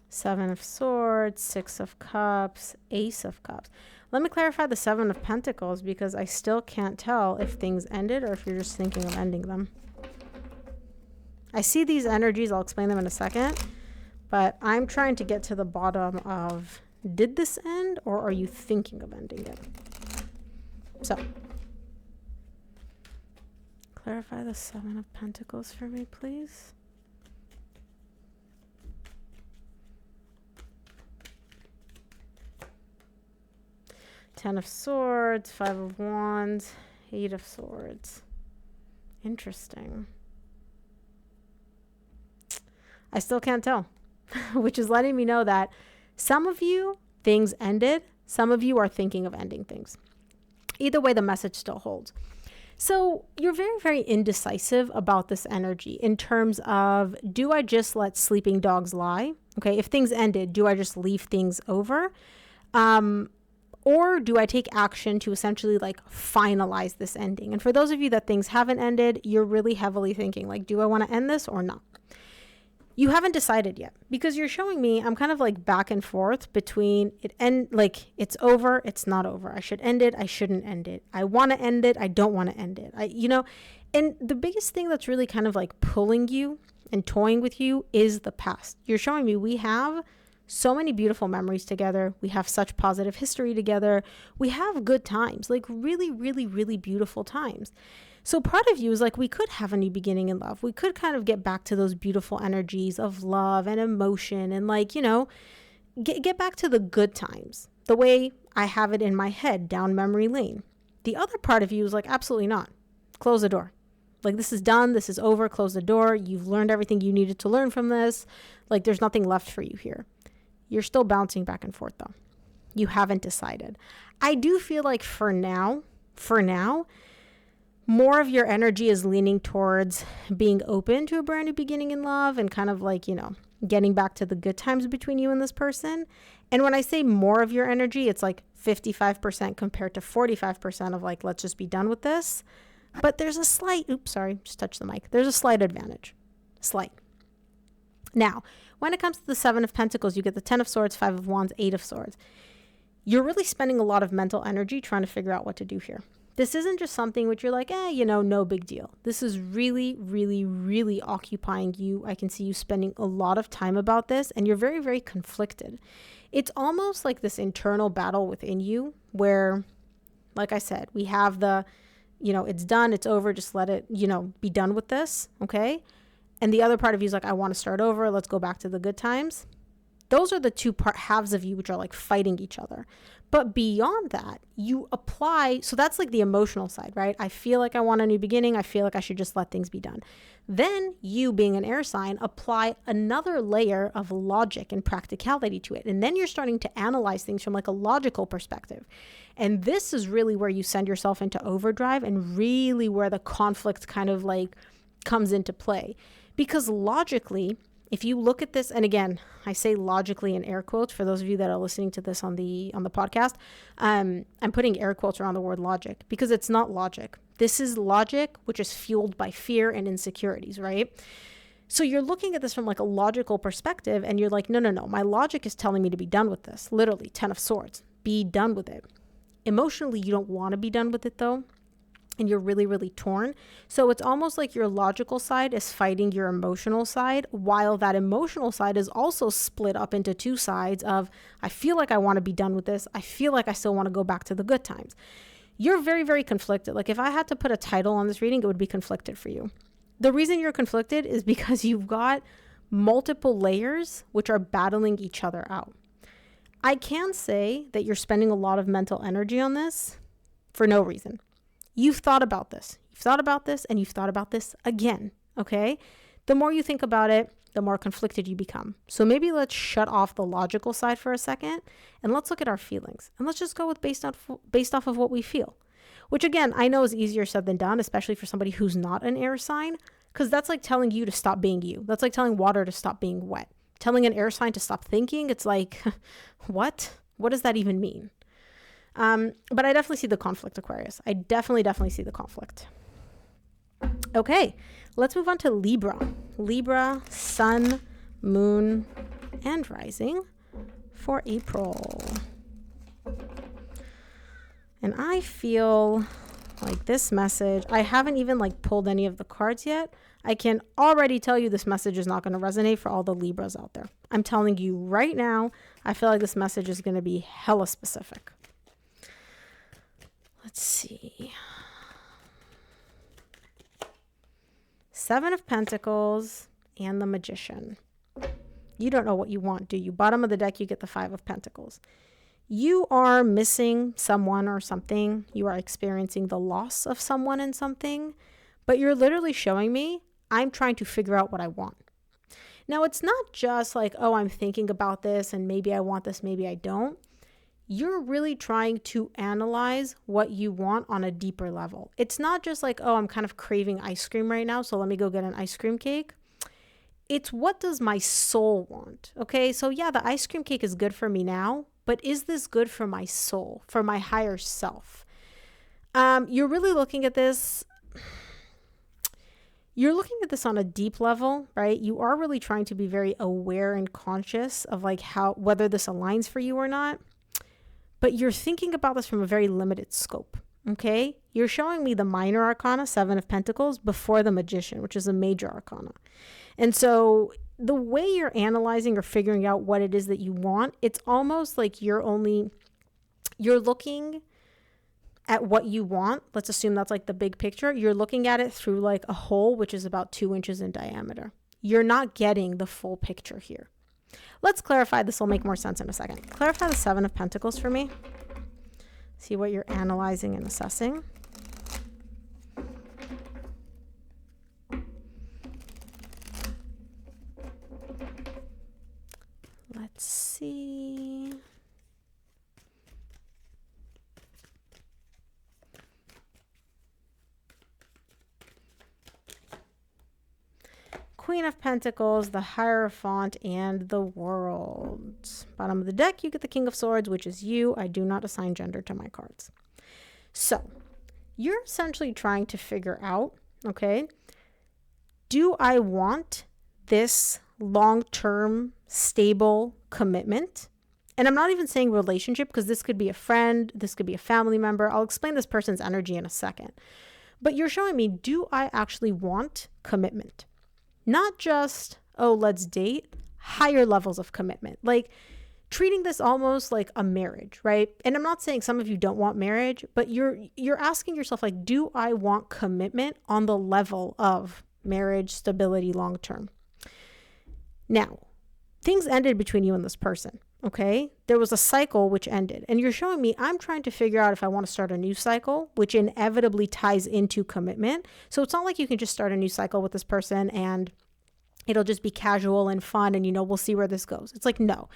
Seven of Swords, Six of Cups, Ace of Cups. Let me clarify the Seven of Pentacles because I still can't tell if things ended or if you're just thinking of ending them. I see these energies. I'll explain them in a second. But I'm trying to get to the bottom of, did this end or are you thinking of ending it? So, clarify the Seven of Pentacles for me, please. Ten of Swords, Five of Wands, Eight of Swords. Interesting. I still can't tell, which is letting me know that some of you, things ended. Some of you are thinking of ending things. Either way, the message still holds. So you're very, very indecisive about this energy in terms of, do I just let sleeping dogs lie? Okay, if things ended, do I just leave things over? Or do I take action to essentially like finalize this ending? And for those of you that things haven't ended, you're really heavily thinking like, do I want to end this or not? You haven't decided yet because you're showing me I'm kind of like back and forth between like it's over, it's not over. I should end it, I shouldn't end it. I want to end it, I don't want to end it. And the biggest thing that's really kind of like pulling you and toying with you is the past. You're showing me we have so many beautiful memories together. We have such positive history together. We have good times, like really, really, really beautiful times. So part of you is like, we could have a new beginning in love. We could kind of get back to those beautiful energies of love and emotion and like, you know, get back to the good times, the way I have it in my head down memory lane. The other part of you is like, absolutely not. Close the door. Like, this is done. This is over. Close the door. You've learned everything you needed to learn from this. Like, there's nothing left for you here. You're still bouncing back and forth though. You haven't decided. I do feel like for now, more of your energy is leaning towards being open to a brand new beginning in love and kind of like, you know, getting back to the good times between you and this person. And when I say more of your energy, it's like 55% compared to 45% of like, let's just be done with this. But there's a slight, just touch the mic. There's a slight advantage. Slight. Now, when it comes to the 7 of Pentacles, you get the 10 of Swords, 5 of Wands, 8 of Swords. You're really spending a lot of mental energy trying to figure out what to do here. This isn't just something which you're like, you know, no big deal. This is really, really, really occupying you. I can see you spending a lot of time about this, and you're very, very conflicted. It's almost like this internal battle within you where, like I said, we have the, you know, it's done, it's over, just let it, you know, be done with this, okay? And the other part of you is like, I want to start over, let's go back to the good times. Those are the two halves of you which are like fighting each other. But beyond that, you apply, so that's like the emotional side, right? I feel like I want a new beginning. I feel like I should just let things be done. Then you, being an air sign, apply another layer of logic and practicality to it. And then you're starting to analyze things from like a logical perspective. And this is really where you send yourself into overdrive and really where the conflict kind of like comes into play. Because logically, if you look at this, and again, I say logically in air quotes for those of you that are listening to this on the podcast, I'm putting air quotes around the word logic because it's not logic. This is logic, which is fueled by fear and insecurities, right? So you're looking at this from like a logical perspective and you're like, no, my logic is telling me to be done with this. Literally, 10 of Swords, be done with it. Emotionally, you don't want to be done with it though. And you're really, really torn. So it's almost like your logical side is fighting your emotional side, while that emotional side is also split up into two sides of, I feel like I want to be done with this. I feel like I still want to go back to the good times. You're very, very conflicted. Like if I had to put a title on this reading, it would be conflicted for you. The reason you're conflicted is because you've got multiple layers which are battling each other out. I can say that you're spending a lot of mental energy on this for no reason. You've thought about this. You've thought about this and you've thought about this again, okay? The more you think about it, the more conflicted you become. So maybe let's shut off the logical side for a second and let's look at our feelings. And let's just go with based off of what we feel. Which again, I know is easier said than done, especially for somebody who's not an air sign, because that's like telling you to stop being you. That's like telling water to stop being wet. Telling an air sign to stop thinking, it's like, what? What does that even mean? But I definitely see the conflict, Aquarius. I definitely see the conflict. Okay, let's move on to Libra. Libra, sun, moon, and rising for April. And I feel like this message, I haven't even like pulled any of the cards yet. I can already tell you this message is not going to resonate for all the Libras out there. I'm telling you right now, I feel like this message is going to be hella specific. Let's see. 7 of Pentacles and the Magician. You don't know what you want, do you? Bottom of the deck, you get the 5 of Pentacles. You are missing someone or something. You are experiencing the loss of someone and something, but you're literally showing me, I'm trying to figure out what I want. Now, it's not just like, oh, I'm thinking about this and maybe I want this, maybe I don't. You're really trying to analyze what you want on a deeper level. It's not just like, oh, I'm kind of craving ice cream right now, so let me go get an ice cream cake. It's what does my soul want? Okay, so yeah, the ice cream cake is good for me now, but is this good for my soul, for my higher self? You're really looking at this. You're looking at this on a deep level, right? You are really trying to be very aware and conscious of like whether this aligns for you or not. But you're thinking about this from a very limited scope, okay? You're showing me the minor arcana, 7 of Pentacles, before the Magician, which is a major arcana. And so the way you're analyzing or figuring out what it is that you want, it's almost like you're looking at what you want. Let's assume that's like the big picture. You're looking at it through like a hole, which is about 2 inches in diameter. You're not getting the full picture here. Let's clarify. This will make more sense in a second. Clarify the 7 of Pentacles for me. See what you're analyzing and assessing. Let's see. Queen of Pentacles, the Hierophant, and the World. Bottom of the deck, you get the King of Swords, which is you. I do not assign gender to my cards. So you're essentially trying to figure out, okay, do I want this long-term, stable commitment? And I'm not even saying relationship, because this could be a friend, this could be a family member. I'll explain this person's energy in a second. But you're showing me, do I actually want commitment? Not just, oh, let's date, higher levels of commitment. Like treating this almost like a marriage, right? And I'm not saying some of you don't want marriage, but you're asking yourself, like, do I want commitment on the level of marriage, stability, long term? Now, things ended between you and this person, okay? There was a cycle which ended. And you're showing me I'm trying to figure out if I want to start a new cycle, which inevitably ties into commitment. So it's not like you can just start a new cycle with this person and it'll just be casual and fun and, we'll see where this goes. It's like, no.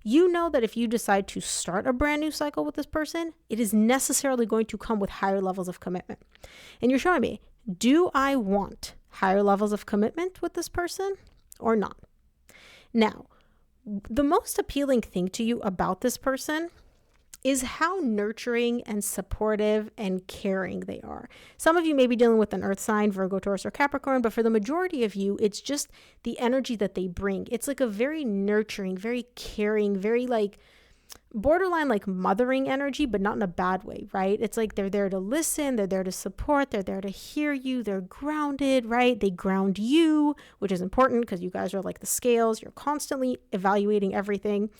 You know that if you decide to start a brand new cycle with this person, it is necessarily going to come with higher levels of commitment. And you're showing me, do I want higher levels of commitment with this person or not? Now, the most appealing thing to you about this person is how nurturing and supportive and caring they are. Some of you may be dealing with an earth sign, Virgo, Taurus, or Capricorn, but for the majority of you, it's just the energy that they bring. It's like a very nurturing, very caring, very like borderline like mothering energy, but not in a bad way, right? It's like they're there to listen, they're there to support, they're there to hear you, they're grounded, right? They ground you, which is important because you guys are like the scales, you're constantly evaluating everything.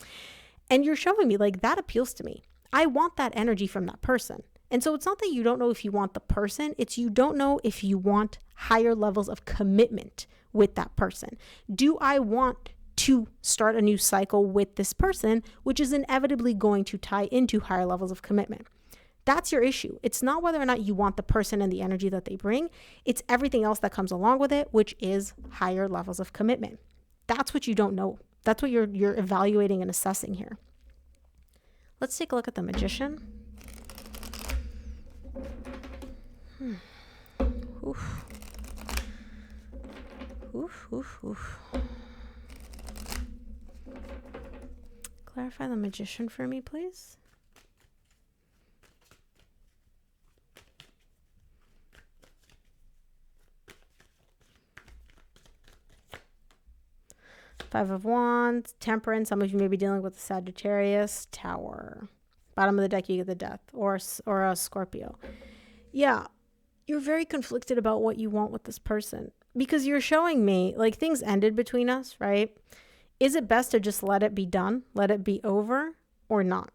And you're showing me like that appeals to me. I want that energy from that person. And so it's not that you don't know if you want the person, it's you don't know if you want higher levels of commitment with that person. Do I want to start a new cycle with this person, which is inevitably going to tie into higher levels of commitment? That's your issue. It's not whether or not you want the person and the energy that they bring. It's everything else that comes along with it, which is higher levels of commitment. That's what you don't know. That's what you're evaluating and assessing here. Let's take a look at the Magician. Oof. Oof, oof, oof. Clarify the Magician for me, please. Five of Wands, Temperance. Some of you may be dealing with a Sagittarius, Tower. Bottom of the deck, you get the Death or a Scorpio. Yeah, you're very conflicted about what you want with this person because you're showing me like things ended between us, right? Is it best to just let it be done, let it be over, or not?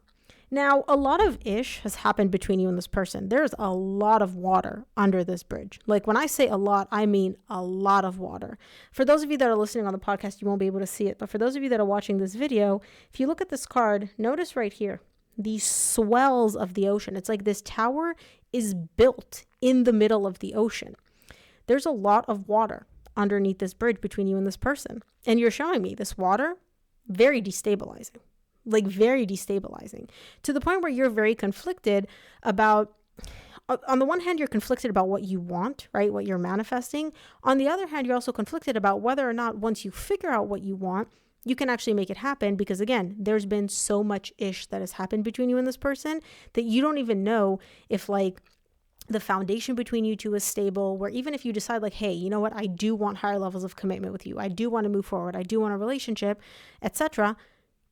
Now, a lot of ish has happened between you and this person. There's a lot of water under this bridge. Like when I say a lot, I mean a lot of water. For those of you that are listening on the podcast, you won't be able to see it. But for those of you that are watching this video, if you look at this card, notice right here, these swells of the ocean. It's like this tower is built in the middle of the ocean. There's a lot of water underneath this bridge between you and this person. And you're showing me this water, very destabilizing. Like very destabilizing to the point where you're very conflicted about, on the one hand, you're conflicted about what you want, right? What you're manifesting. On the other hand, you're also conflicted about whether or not once you figure out what you want, you can actually make it happen. Because again, there's been so much ish that has happened between you and this person that you don't even know if like the foundation between you two is stable, where even if you decide like, hey, you know what? I do want higher levels of commitment with you. I do want to move forward. I do want a relationship, etc.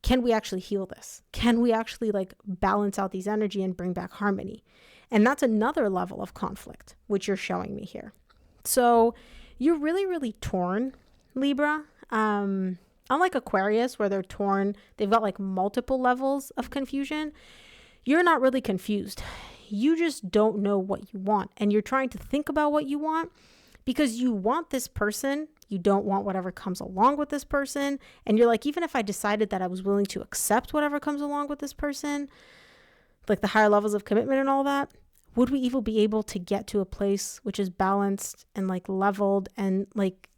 Can we actually heal this? Can we actually like balance out these energy and bring back harmony? And that's another level of conflict, which you're showing me here. So you're really, really torn, Libra. Unlike Aquarius, where they're torn, they've got like multiple levels of confusion. You're not really confused. You just don't know what you want. And you're trying to think about what you want because you want this person. You don't want whatever comes along with this person. And you're like, even if I decided that I was willing to accept whatever comes along with this person, like the higher levels of commitment and all that, would we even be able to get to a place which is balanced and like leveled and like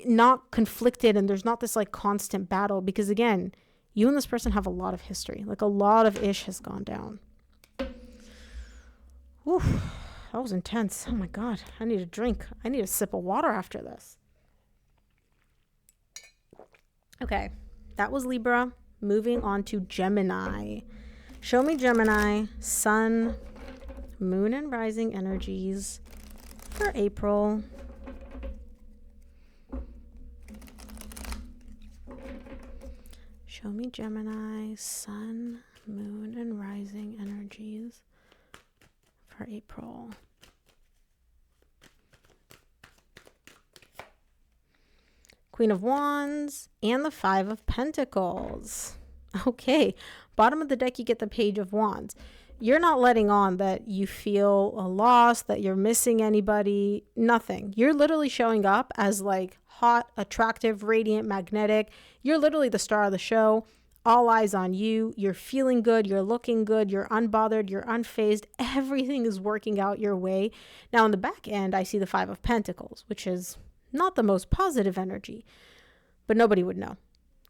not conflicted, and there's not this like constant battle? Because again, you and this person have a lot of history. Like a lot of ish has gone down. Oof, that was intense. Oh my God, I need a drink. I need a sip of water after this. Okay, that was Libra. Moving on to Gemini. Show me Gemini, sun, moon, and rising energies for April. Show me Gemini, sun, moon, and rising energies for April. Queen of Wands and the Five of Pentacles. Okay, bottom of the deck, you get the Page of Wands. You're not letting on that you feel a loss, that you're missing anybody, nothing. You're literally showing up as like hot, attractive, radiant, magnetic. You're literally the star of the show. All eyes on you. You're feeling good. You're looking good. You're unbothered. You're unfazed. Everything is working out your way. Now, on the back end, I see the Five of Pentacles, which is not the most positive energy, but nobody would know.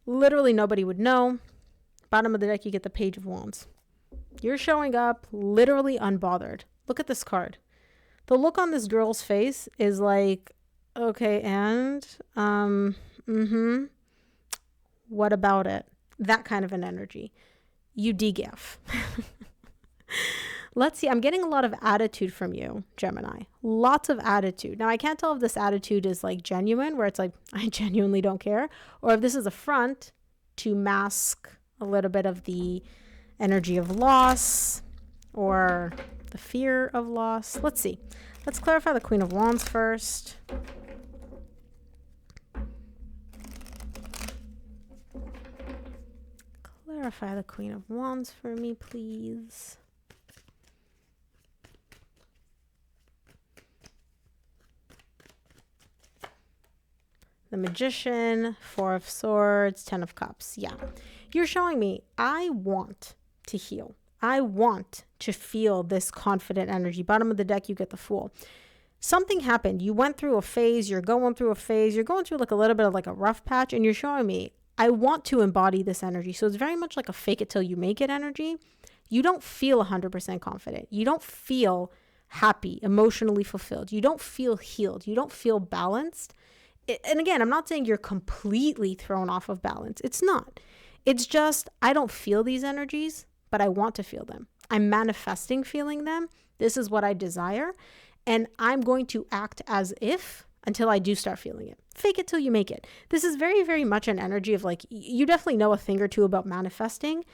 Literally nobody would know. Bottom of the deck, you get the Page of Wands. You're showing up literally unbothered. Look at this card. The look on this girl's face is like, okay, and what about it? That kind of an energy. You DGF. Let's see. I'm getting a lot of attitude from you, Gemini. Lots of attitude. Now, I can't tell if this attitude is like genuine, where it's like, I genuinely don't care, or if this is a front to mask a little bit of the energy of loss or the fear of loss. Let's see. Let's clarify the Queen of Wands first. Clarify the Queen of Wands for me, please. The Magician, Four of Swords, Ten of Cups. Yeah. You're showing me, I want to heal. I want to feel this confident energy. Bottom of the deck, you get the Fool. Something happened. You went through a phase. You're going through a phase. You're going through like a little bit of like a rough patch, and you're showing me, I want to embody this energy. So it's very much like a fake it till you make it energy. You don't feel 100% confident. You don't feel happy, emotionally fulfilled. You don't feel healed. You don't feel balanced. And again, I'm not saying you're completely thrown off of balance. It's not. It's just, I don't feel these energies, but I want to feel them. I'm manifesting feeling them. This is what I desire. And I'm going to act as if until I do start feeling it. Fake it till you make it. This is very, very much an energy of like, you definitely know a thing or two about manifesting,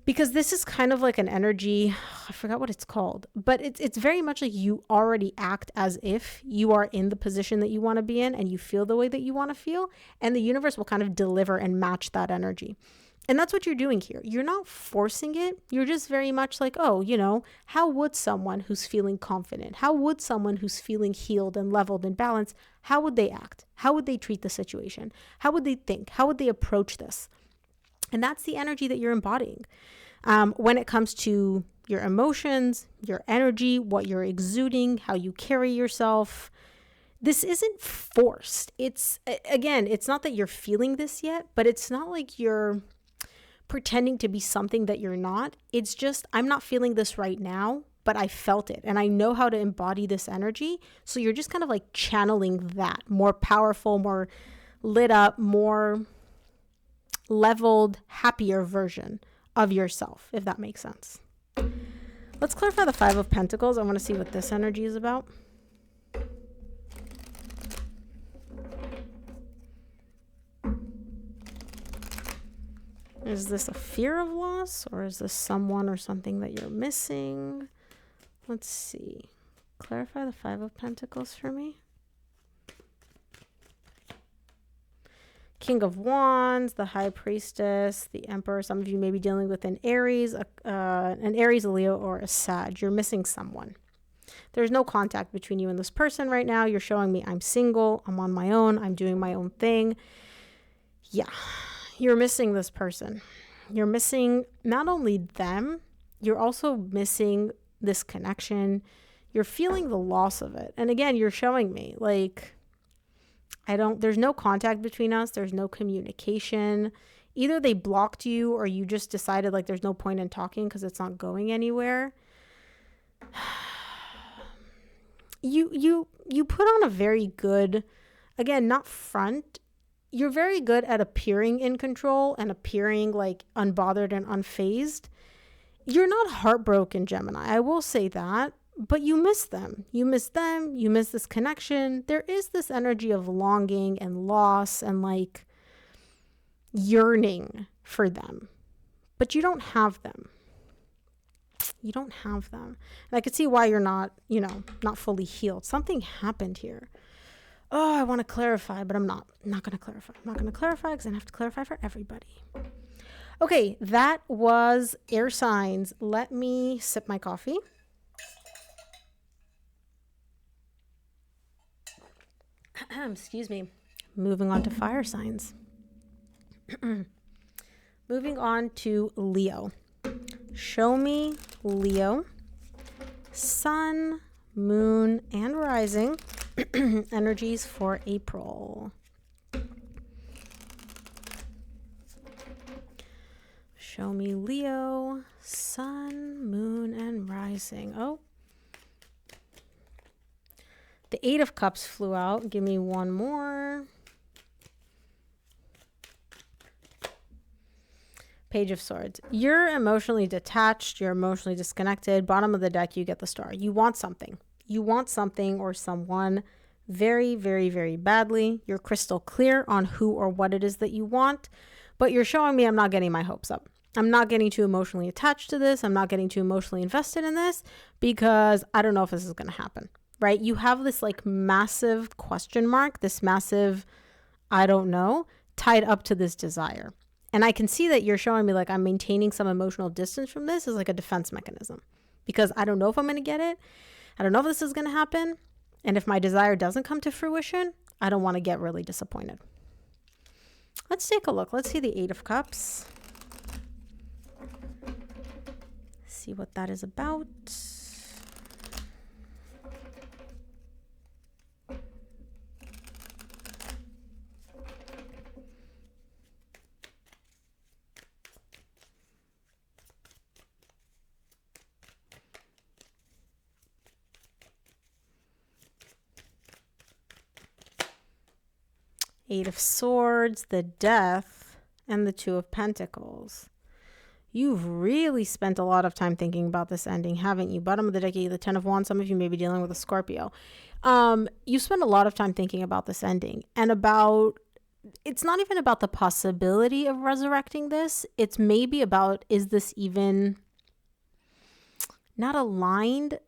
because this is kind of like an energy, I forgot what it's called, but it's very much like you already act as if you are in the position that you want to be in and you feel the way that you want to feel, and the universe will kind of deliver and match that energy. And that's what you're doing here. You're not forcing it. You're just very much like, oh, you know, how would someone who's feeling confident, how would someone who's feeling healed and leveled and balanced, how would they act? How would they treat the situation? How would they think? How would they approach this? And that's the energy that you're embodying. When it comes to your emotions, your energy, what you're exuding, how you carry yourself, this isn't forced. It's, again, it's not that you're feeling this yet, but it's not like you're pretending to be something that you're not. It's just, I'm not feeling this right now, but I felt it and I know how to embody this energy. So you're just kind of like channeling that more powerful, more lit up, more leveled, happier version of yourself, if that makes sense. Let's clarify the Five of Pentacles. I want to see what this energy is about. Is this a fear of loss, or is this someone or something that you're missing? Let's see. Clarify the Five of Pentacles for me. King of Wands, the High Priestess, the Emperor. Some of you may be dealing with an Aries, a Leo, or a Sag. You're missing someone. There's no contact between you and this person right now. You're showing me I'm single, I'm on my own, I'm doing my own thing. Yeah, you're missing this person. You're missing not only them, you're also missing this connection. You're feeling the loss of it. And again, you're showing me like, there's no contact between us. There's no communication. Either they blocked you or you just decided like there's no point in talking because it's not going anywhere. You put on a very good, again, not front. You're very good at appearing in control and appearing like unbothered and unfazed. You're not heartbroken, Gemini. I will say that. But you miss them. You miss them. You miss this connection. There is this energy of longing and loss and like yearning for them. But you don't have them. You don't have them. And I could see why you're not, not fully healed. Something happened here. Oh, I want to clarify, but I'm not going to clarify. I'm not going to clarify because I have to clarify for everybody. Okay, that was air signs. Let me sip my coffee. Excuse me. Moving on to fire signs. Moving on to Leo. Show me Leo, sun, moon, and rising energies for April. Show me Leo, sun, moon, and rising. Oh. The 8 of Cups flew out. Give me one more. Page of Swords. You're emotionally detached. You're emotionally disconnected. Bottom of the deck, you get the star. You want something. You want something or someone very, very, very badly. You're crystal clear on who or what it is that you want. But you're showing me I'm not getting my hopes up. I'm not getting too emotionally attached to this. I'm not getting too emotionally invested in this because I don't know if this is going to happen. Right? You have this like massive question mark, this massive, I don't know, tied up to this desire. And I can see that you're showing me like I'm maintaining some emotional distance from this as like a defense mechanism because I don't know if I'm going to get it. I don't know if this is going to happen. And if my desire doesn't come to fruition, I don't want to get really disappointed. Let's take a look. Let's see the 8 of Cups. See what that is about. Eight of Swords, the Death, and the 2 of Pentacles. You've really spent a lot of time thinking about this ending, haven't you? Bottom of the deck, the 10 of Wands. Some of you may be dealing with a Scorpio. You spent a lot of time thinking about this ending and it's not even about the possibility of resurrecting this. It's maybe about, is this even not aligned,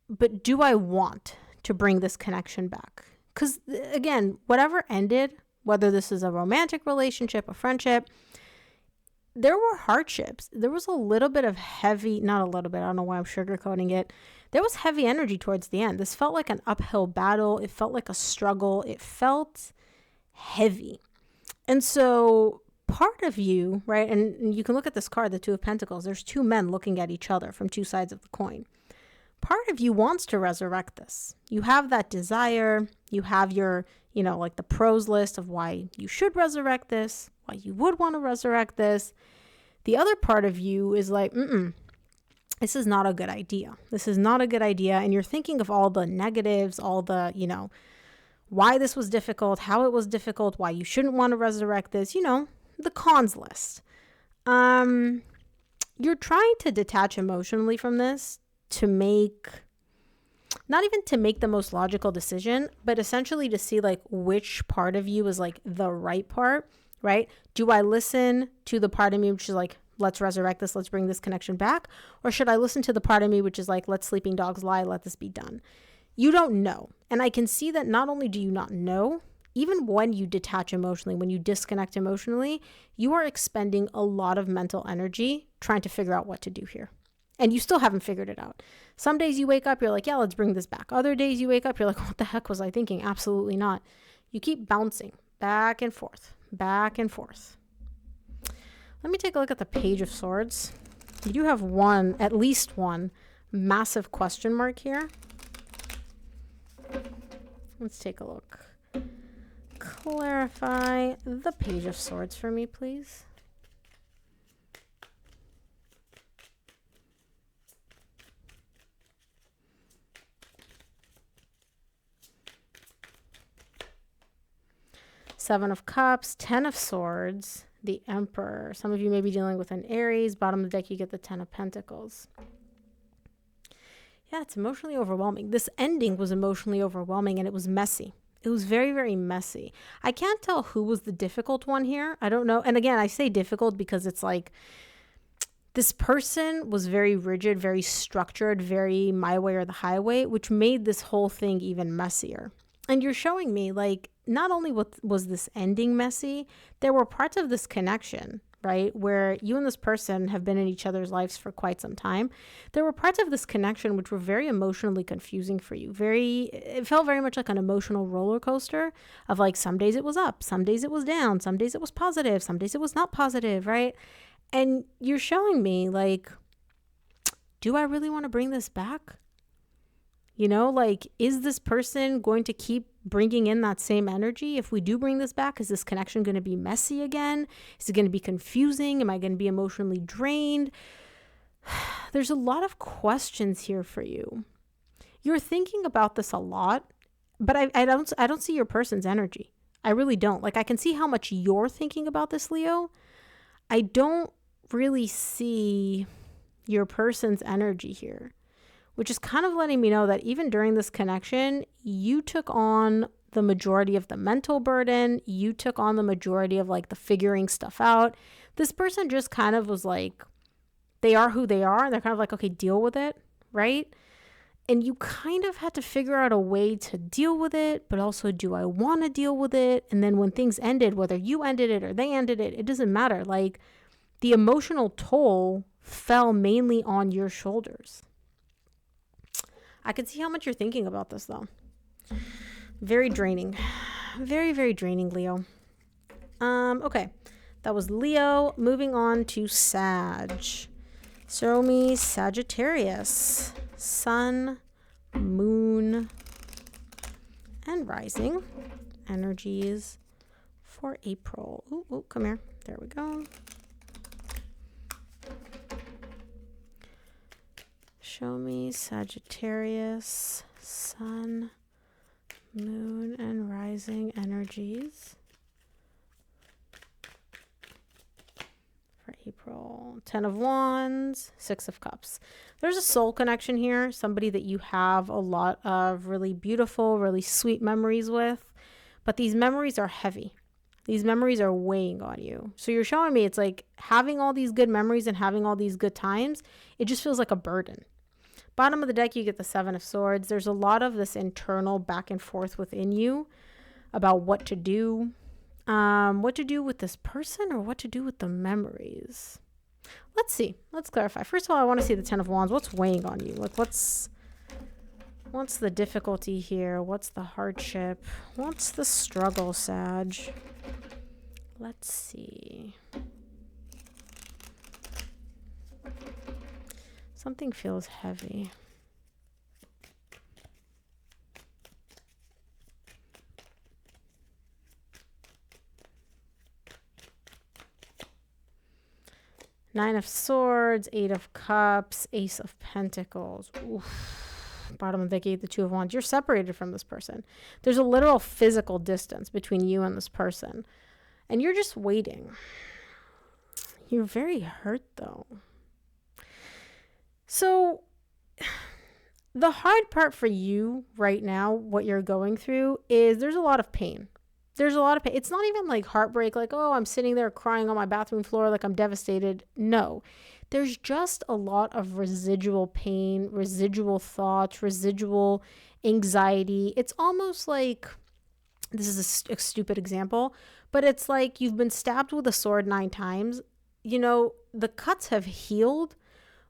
but do I want to bring this connection back? Because again, whatever ended, whether this is a romantic relationship, a friendship, there were hardships. There was a little bit of heavy, not a little bit, I don't know why I'm sugarcoating it. There was heavy energy towards the end. This felt like an uphill battle. It felt like a struggle. It felt heavy. And so part of you, right, and you can look at this card, the 2 of Pentacles, there's 2 men looking at each other from 2 sides of the coin. Part of you wants to resurrect this. You have that desire. You have your, like the pros list of why you should resurrect this, why you would want to resurrect this. The other part of you is like, this is not a good idea. This is not a good idea. And you're thinking of all the negatives, all the, why this was difficult, how it was difficult, why you shouldn't want to resurrect this, the cons list. You're trying to detach emotionally from this to make, not even to make the most logical decision, but essentially to see like which part of you is like the right part, right? Do I listen to the part of me which is like, let's resurrect this, let's bring this connection back? Or should I listen to the part of me which is like, let sleeping dogs lie, let this be done? You don't know. And I can see that not only do you not know, even when you detach emotionally, when you disconnect emotionally, you are expending a lot of mental energy trying to figure out what to do here. And you still haven't figured it out. Some days you wake up, you're like, yeah, let's bring this back. Other days you wake up, you're like, what the heck was I thinking? Absolutely not. You keep bouncing back and forth, back and forth. Let me take a look at the Page of Swords. You do have one, at least one, massive question mark here. Let's take a look. Clarify the Page of Swords for me, please. Seven of Cups, Ten of Swords, the Emperor. Some of you may be dealing with an Aries. Bottom of the deck, you get the Ten of Pentacles. Yeah, it's emotionally overwhelming. This ending was emotionally overwhelming, and it was messy. It was very, very messy. I can't tell who was the difficult one here. I don't know. And again, I say difficult because it's like this person was very rigid, very structured, very my way or the highway, which made this whole thing even messier. And you're showing me like not only was this ending messy, there were parts of this connection, right, where you and this person have been in each other's lives for quite some time. There were parts of this connection which were very emotionally confusing for you. It felt very much like an emotional roller coaster of like some days it was up, some days it was down, some days it was positive, some days it was not positive, right? And you're showing me like, do I really want to bring this back? You know, like, is this person going to keep bringing in that same energy? If we do bring this back, is this connection going to be messy again? Is it going to be confusing? Am I going to be emotionally drained? There's a lot of questions here for you. You're thinking about this a lot, but I don't see your person's energy. I really don't. Like, I can see how much you're thinking about this, Leo. I don't really see your person's energy here, which is kind of letting me know that even during this connection, you took on the majority of the mental burden. You took on the majority of like the figuring stuff out. This person just kind of was like, they are who they are. And they're kind of like, okay, deal with it, right? And you kind of had to figure out a way to deal with it, but also, do I want to deal with it? And then when things ended, whether you ended it or they ended it, it doesn't matter. Like, the emotional toll fell mainly on your shoulders. I can see how much you're thinking about this, though. Very draining. Very, very draining, Leo. Okay. That was Leo. Moving on to Sag. Show me Sagittarius. Sun, Moon, and Rising energies for April. Ooh, come here. There we go. Show me Sagittarius, Sun, Moon, and Rising energies for April. 10 of Wands, 6 of Cups. There's a soul connection here, somebody that you have a lot of really beautiful, really sweet memories with, but these memories are heavy. These memories are weighing on you. So you're showing me it's like having all these good memories and having all these good times, it just feels like a burden. Bottom of the deck, you get the 7 of Swords. There's a lot of this internal back and forth within you about what to do with this person or what to do with the memories. Let's see. Let's clarify. First of all, I want to see the 10 of Wands. What's weighing on you? Like, what's the difficulty here? What's the hardship? What's the struggle, Sag? Let's see. Something feels heavy. Nine of Swords, 8 of Cups, Ace of Pentacles. Oof. Bottom of the deck, the 2 of Wands. You're separated from this person. There's a literal physical distance between you and this person. And you're just waiting. You're very hurt, though. So the hard part for you right now, what you're going through, is there's a lot of pain. There's a lot of pain. It's not even like heartbreak, like, oh, I'm sitting there crying on my bathroom floor, like I'm devastated. No, there's just a lot of residual pain, residual thoughts, residual anxiety. It's almost like This is a stupid example, but it's like you've been stabbed with a sword 9 times. You know, the cuts have healed,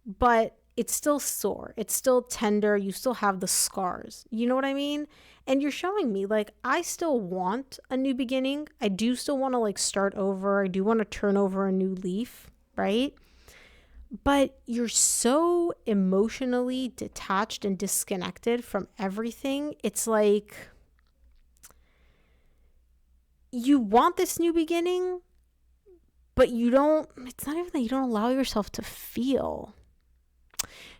but it's still sore. It's still tender. You still have the scars. You know what I mean? And you're showing me, like, I still want a new beginning. I do still want to, like, start over. I do want to turn over a new leaf, right? But you're so emotionally detached and disconnected from everything. It's like you want this new beginning, but you don't, it's not even that you don't allow yourself to feel.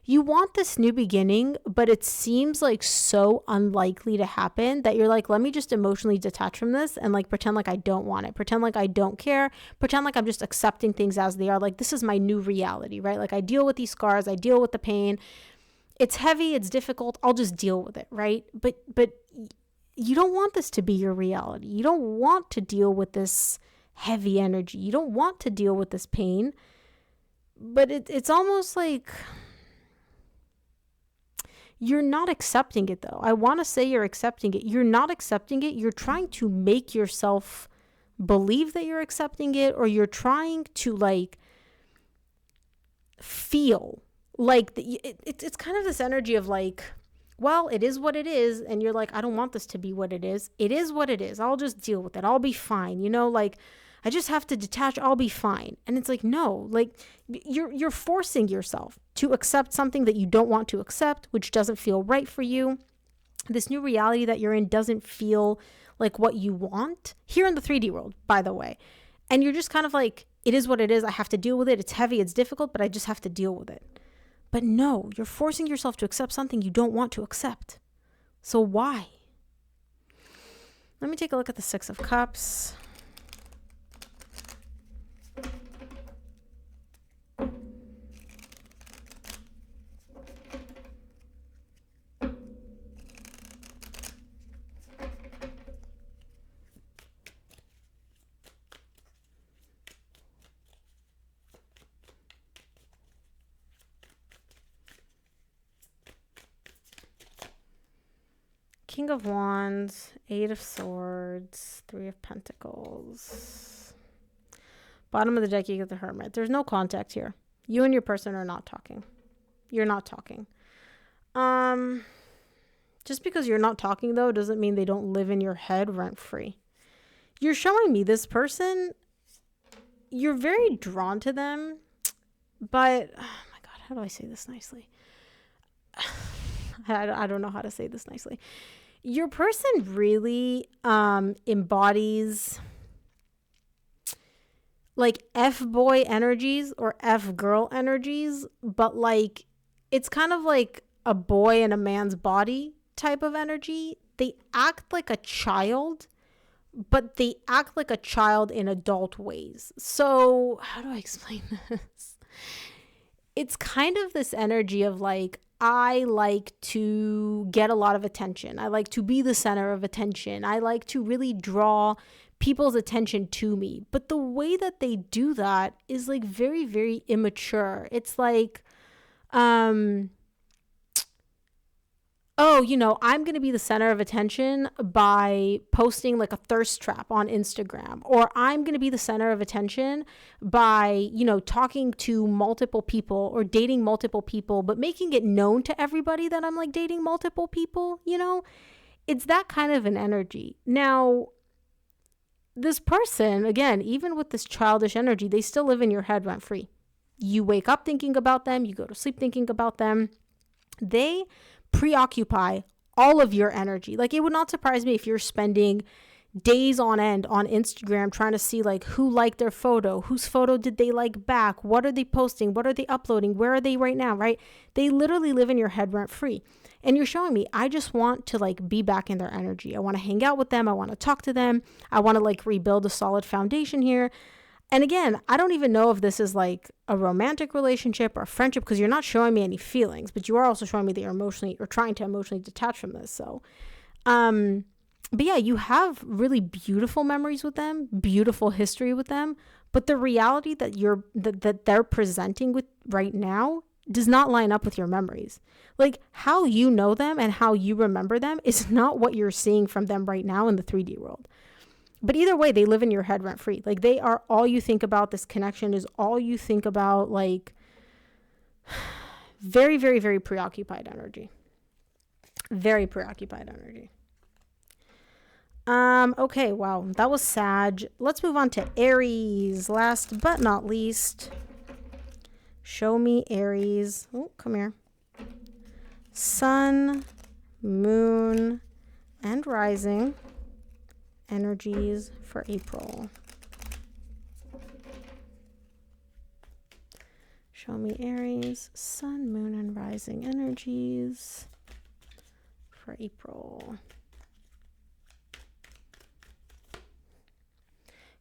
You want this new beginning, but it seems like so unlikely to happen that you're like, let me just emotionally detach from this and like pretend like I don't want it, pretend like I don't care, pretend like I'm just accepting things as they are. Like, this is my new reality, right? Like, I deal with these scars, I deal with the pain. It's heavy, it's difficult, I'll just deal with it, right? But you don't want this to be your reality. You don't want to deal with this heavy energy. You don't want to deal with this pain. But it's almost like you're not accepting it, though. I want to say you're accepting it. You're not accepting it. You're trying to make yourself believe that you're accepting it, or you're trying to like feel like it's kind of this energy of like, well, it is what it is. And you're like, I don't want this to be what it is. It is what it is. I'll just deal with it. I'll be fine. You know, like, I just have to detach. I'll be fine. And it's like, no, like you're forcing yourself to accept something that you don't want to accept, which doesn't feel right for you. This new reality that you're in doesn't feel like what you want here in the 3D world, by the way. And you're just kind of like, it is what it is. I have to deal with it. It's heavy. It's difficult, but I just have to deal with it. But no, you're forcing yourself to accept something you don't want to accept. So why? Let me take a look at the 6 of Cups. King of Wands, 8 of Swords, 3 of Pentacles. Bottom of the deck, you get the Hermit. There's no contact here. You and your person are not talking. You're not talking. Just because you're not talking, though, doesn't mean they don't live in your head rent-free. You're showing me this person, you're very drawn to them, but, oh my God, how do I say this nicely? I don't know how to say this nicely. Your person really embodies like F-boy energies or F-girl energies, but like it's kind of like a boy in a man's body type of energy. They act like a child, but they act like a child in adult ways. So how do I explain this? It's kind of this energy of like, I like to get a lot of attention. I like to be the center of attention. I like to really draw people's attention to me. But the way that they do that is like very, very immature. It's like, oh, you know, I'm going to be the center of attention by posting like a thirst trap on Instagram, or I'm going to be the center of attention by, you know, talking to multiple people or dating multiple people, but making it known to everybody that I'm like dating multiple people, you know, it's that kind of an energy. Now, this person, again, even with this childish energy, they still live in your head rent free. You wake up thinking about them. You go to sleep thinking about them. They preoccupy all of your energy. Like, it would not surprise me if you're spending days on end on Instagram trying to see like who liked their photo, whose photo did they like back, what are they posting, what are they uploading, where are they right now, right? They literally live in your head rent free. And you're showing me, I just want to like be back in their energy. I want to hang out with them. I want to talk to them. I want to like rebuild a solid foundation here. And again, I don't even know if this is like a romantic relationship or a friendship, because you're not showing me any feelings, but you are also showing me that you're trying to emotionally detach from this. So, but yeah, you have really beautiful memories with them, beautiful history with them, but the reality that that they're presenting with right now does not line up with your memories. Like how you know them and how you remember them is not what you're seeing from them right now in the 3D world. But either way, they live in your head rent free. Like they are all you think about. This connection is all you think about. Like very, very, very preoccupied energy. Very preoccupied energy. Okay, wow. That was Sag. Let's move on to Aries. Last but not least. Show me Aries. Oh, come here. Sun, moon, and rising energies for April. Show me Aries, sun, moon, and rising energies for April.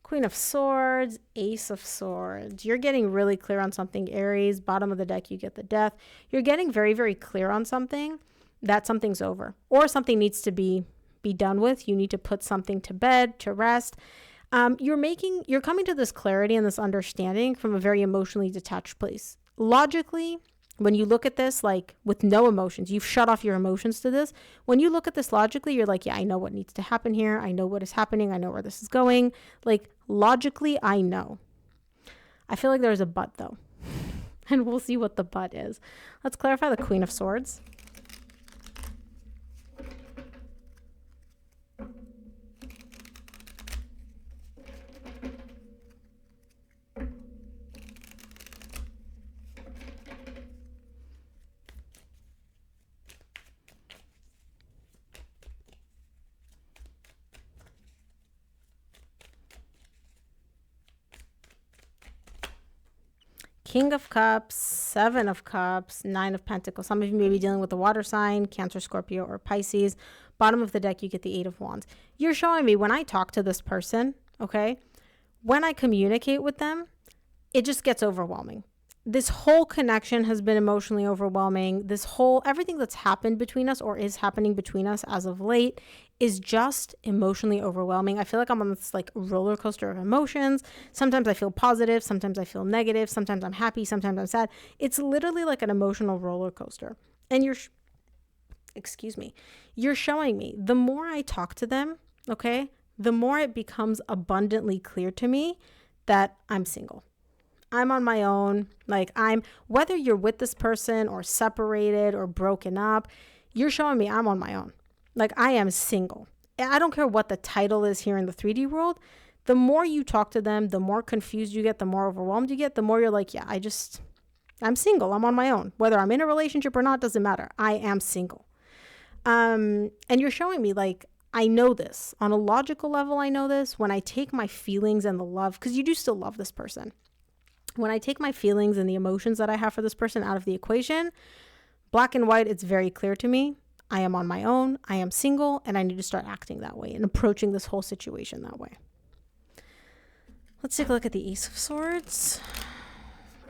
Queen of Swords, Ace of Swords. You're getting really clear on something, Aries. Bottom of the deck, you get the Death. You're getting very, very clear on something, that something's over. Or something needs to be done with. You need to put something to bed, to rest. You're coming to this clarity and this understanding from a very emotionally detached place. Logically, when you look at this, like with no emotions, you've shut off your emotions to this. When you look at this logically, you're like, yeah, I know what needs to happen here. I know what is happening. I know where this is going. Like logically, I know. I feel like there's a but though. And we'll see what the but is. Let's clarify the Queen of Swords. King of Cups, Seven of Cups, Nine of Pentacles. Some of you may be dealing with the water sign, Cancer, Scorpio, or Pisces. Bottom of the deck, you get the Eight of Wands. You're showing me when I talk to this person, okay, when I communicate with them, it just gets overwhelming. This whole connection has been emotionally overwhelming. Everything that's happened between us or is happening between us as of late is just emotionally overwhelming. I feel like I'm on this like roller coaster of emotions. Sometimes I feel positive. Sometimes I feel negative. Sometimes I'm happy. Sometimes I'm sad. It's literally like an emotional roller coaster. And you're showing me the more I talk to them, okay, the more it becomes abundantly clear to me that I'm single. I'm on my own. Like whether you're with this person or separated or broken up, you're showing me I'm on my own. Like I am single. I don't care what the title is here in the 3D world. The more you talk to them, the more confused you get, the more overwhelmed you get, the more you're like, yeah, I'm single. I'm on my own. Whether I'm in a relationship or not, doesn't matter. I am single. And you're showing me like, I know this on a logical level. I know this when I take my feelings and the love, because you do still love this person. When I take my feelings and the emotions that I have for this person out of the equation, black and white, it's very clear to me. I am on my own. I am single, and I need to start acting that way and approaching this whole situation that way. Let's take a look at the Ace of Swords.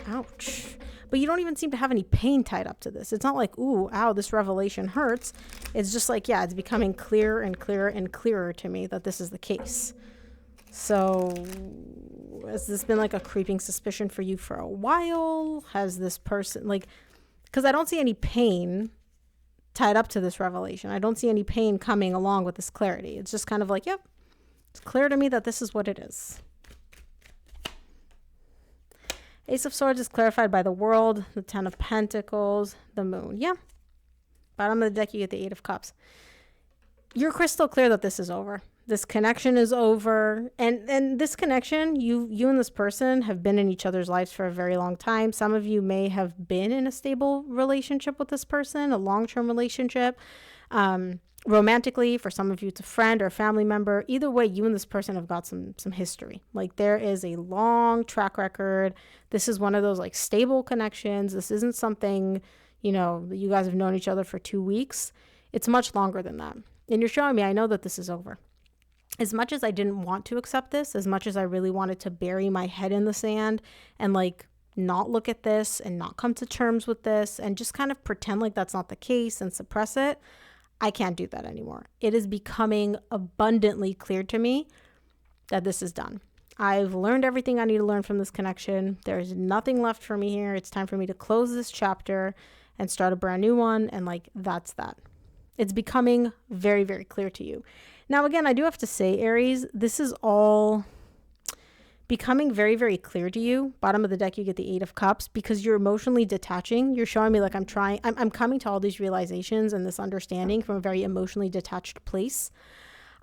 Ouch. But you don't even seem to have any pain tied up to this. It's not like, ooh, ow, this revelation hurts. It's just like, yeah, it's becoming clearer and clearer and clearer to me that this is the case. So has this been like a creeping suspicion for you for a while? Has this person because I don't see any pain tied up to this revelation. I don't see any pain coming along with this clarity. It's just kind of like, yep, it's clear to me that this is what it is. Ace of Swords is clarified by the World, the Ten of Pentacles, the Moon. Yeah. Bottom of the deck, you get the Eight of Cups. You're crystal clear that this is over. This connection is over. And this connection, you and this person have been in each other's lives for a very long time. Some of you may have been in a stable relationship with this person, a long-term relationship. Romantically, for some of you, it's a friend or a family member. Either way, you and this person have got some history. Like there is a long track record. This is one of those like stable connections. This isn't something, that you guys have known each other for 2 weeks. It's much longer than that. And you're showing me, I know that this is over. As much as I didn't want to accept this, as much as I really wanted to bury my head in the sand and like not look at this and not come to terms with this and just kind of pretend like that's not the case and suppress it, I can't do that anymore. It is becoming abundantly clear to me that this is done. I've learned everything I need to learn from this connection. There's nothing left for me here. It's time for me to close this chapter and start a brand new one. And like, that's that. It's becoming very, very clear to you. Now, again, I do have to say, Aries, this is all becoming very, very clear to you. Bottom of the deck, you get the 8 of Cups because you're emotionally detaching. You're showing me like I'm coming to all these realizations and this understanding from a very emotionally detached place.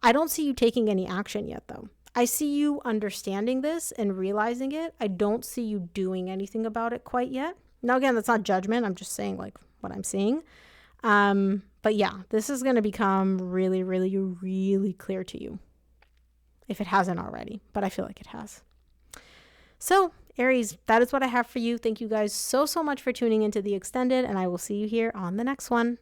I don't see you taking any action yet, though. I see you understanding this and realizing it. I don't see you doing anything about it quite yet. Now, again, that's not judgment. I'm just saying like what I'm seeing. But yeah, this is going to become really, really, really clear to you if it hasn't already, but I feel like it has. So Aries, that is what I have for you. Thank you guys so much for tuning into the extended, and I will see you here on the next one.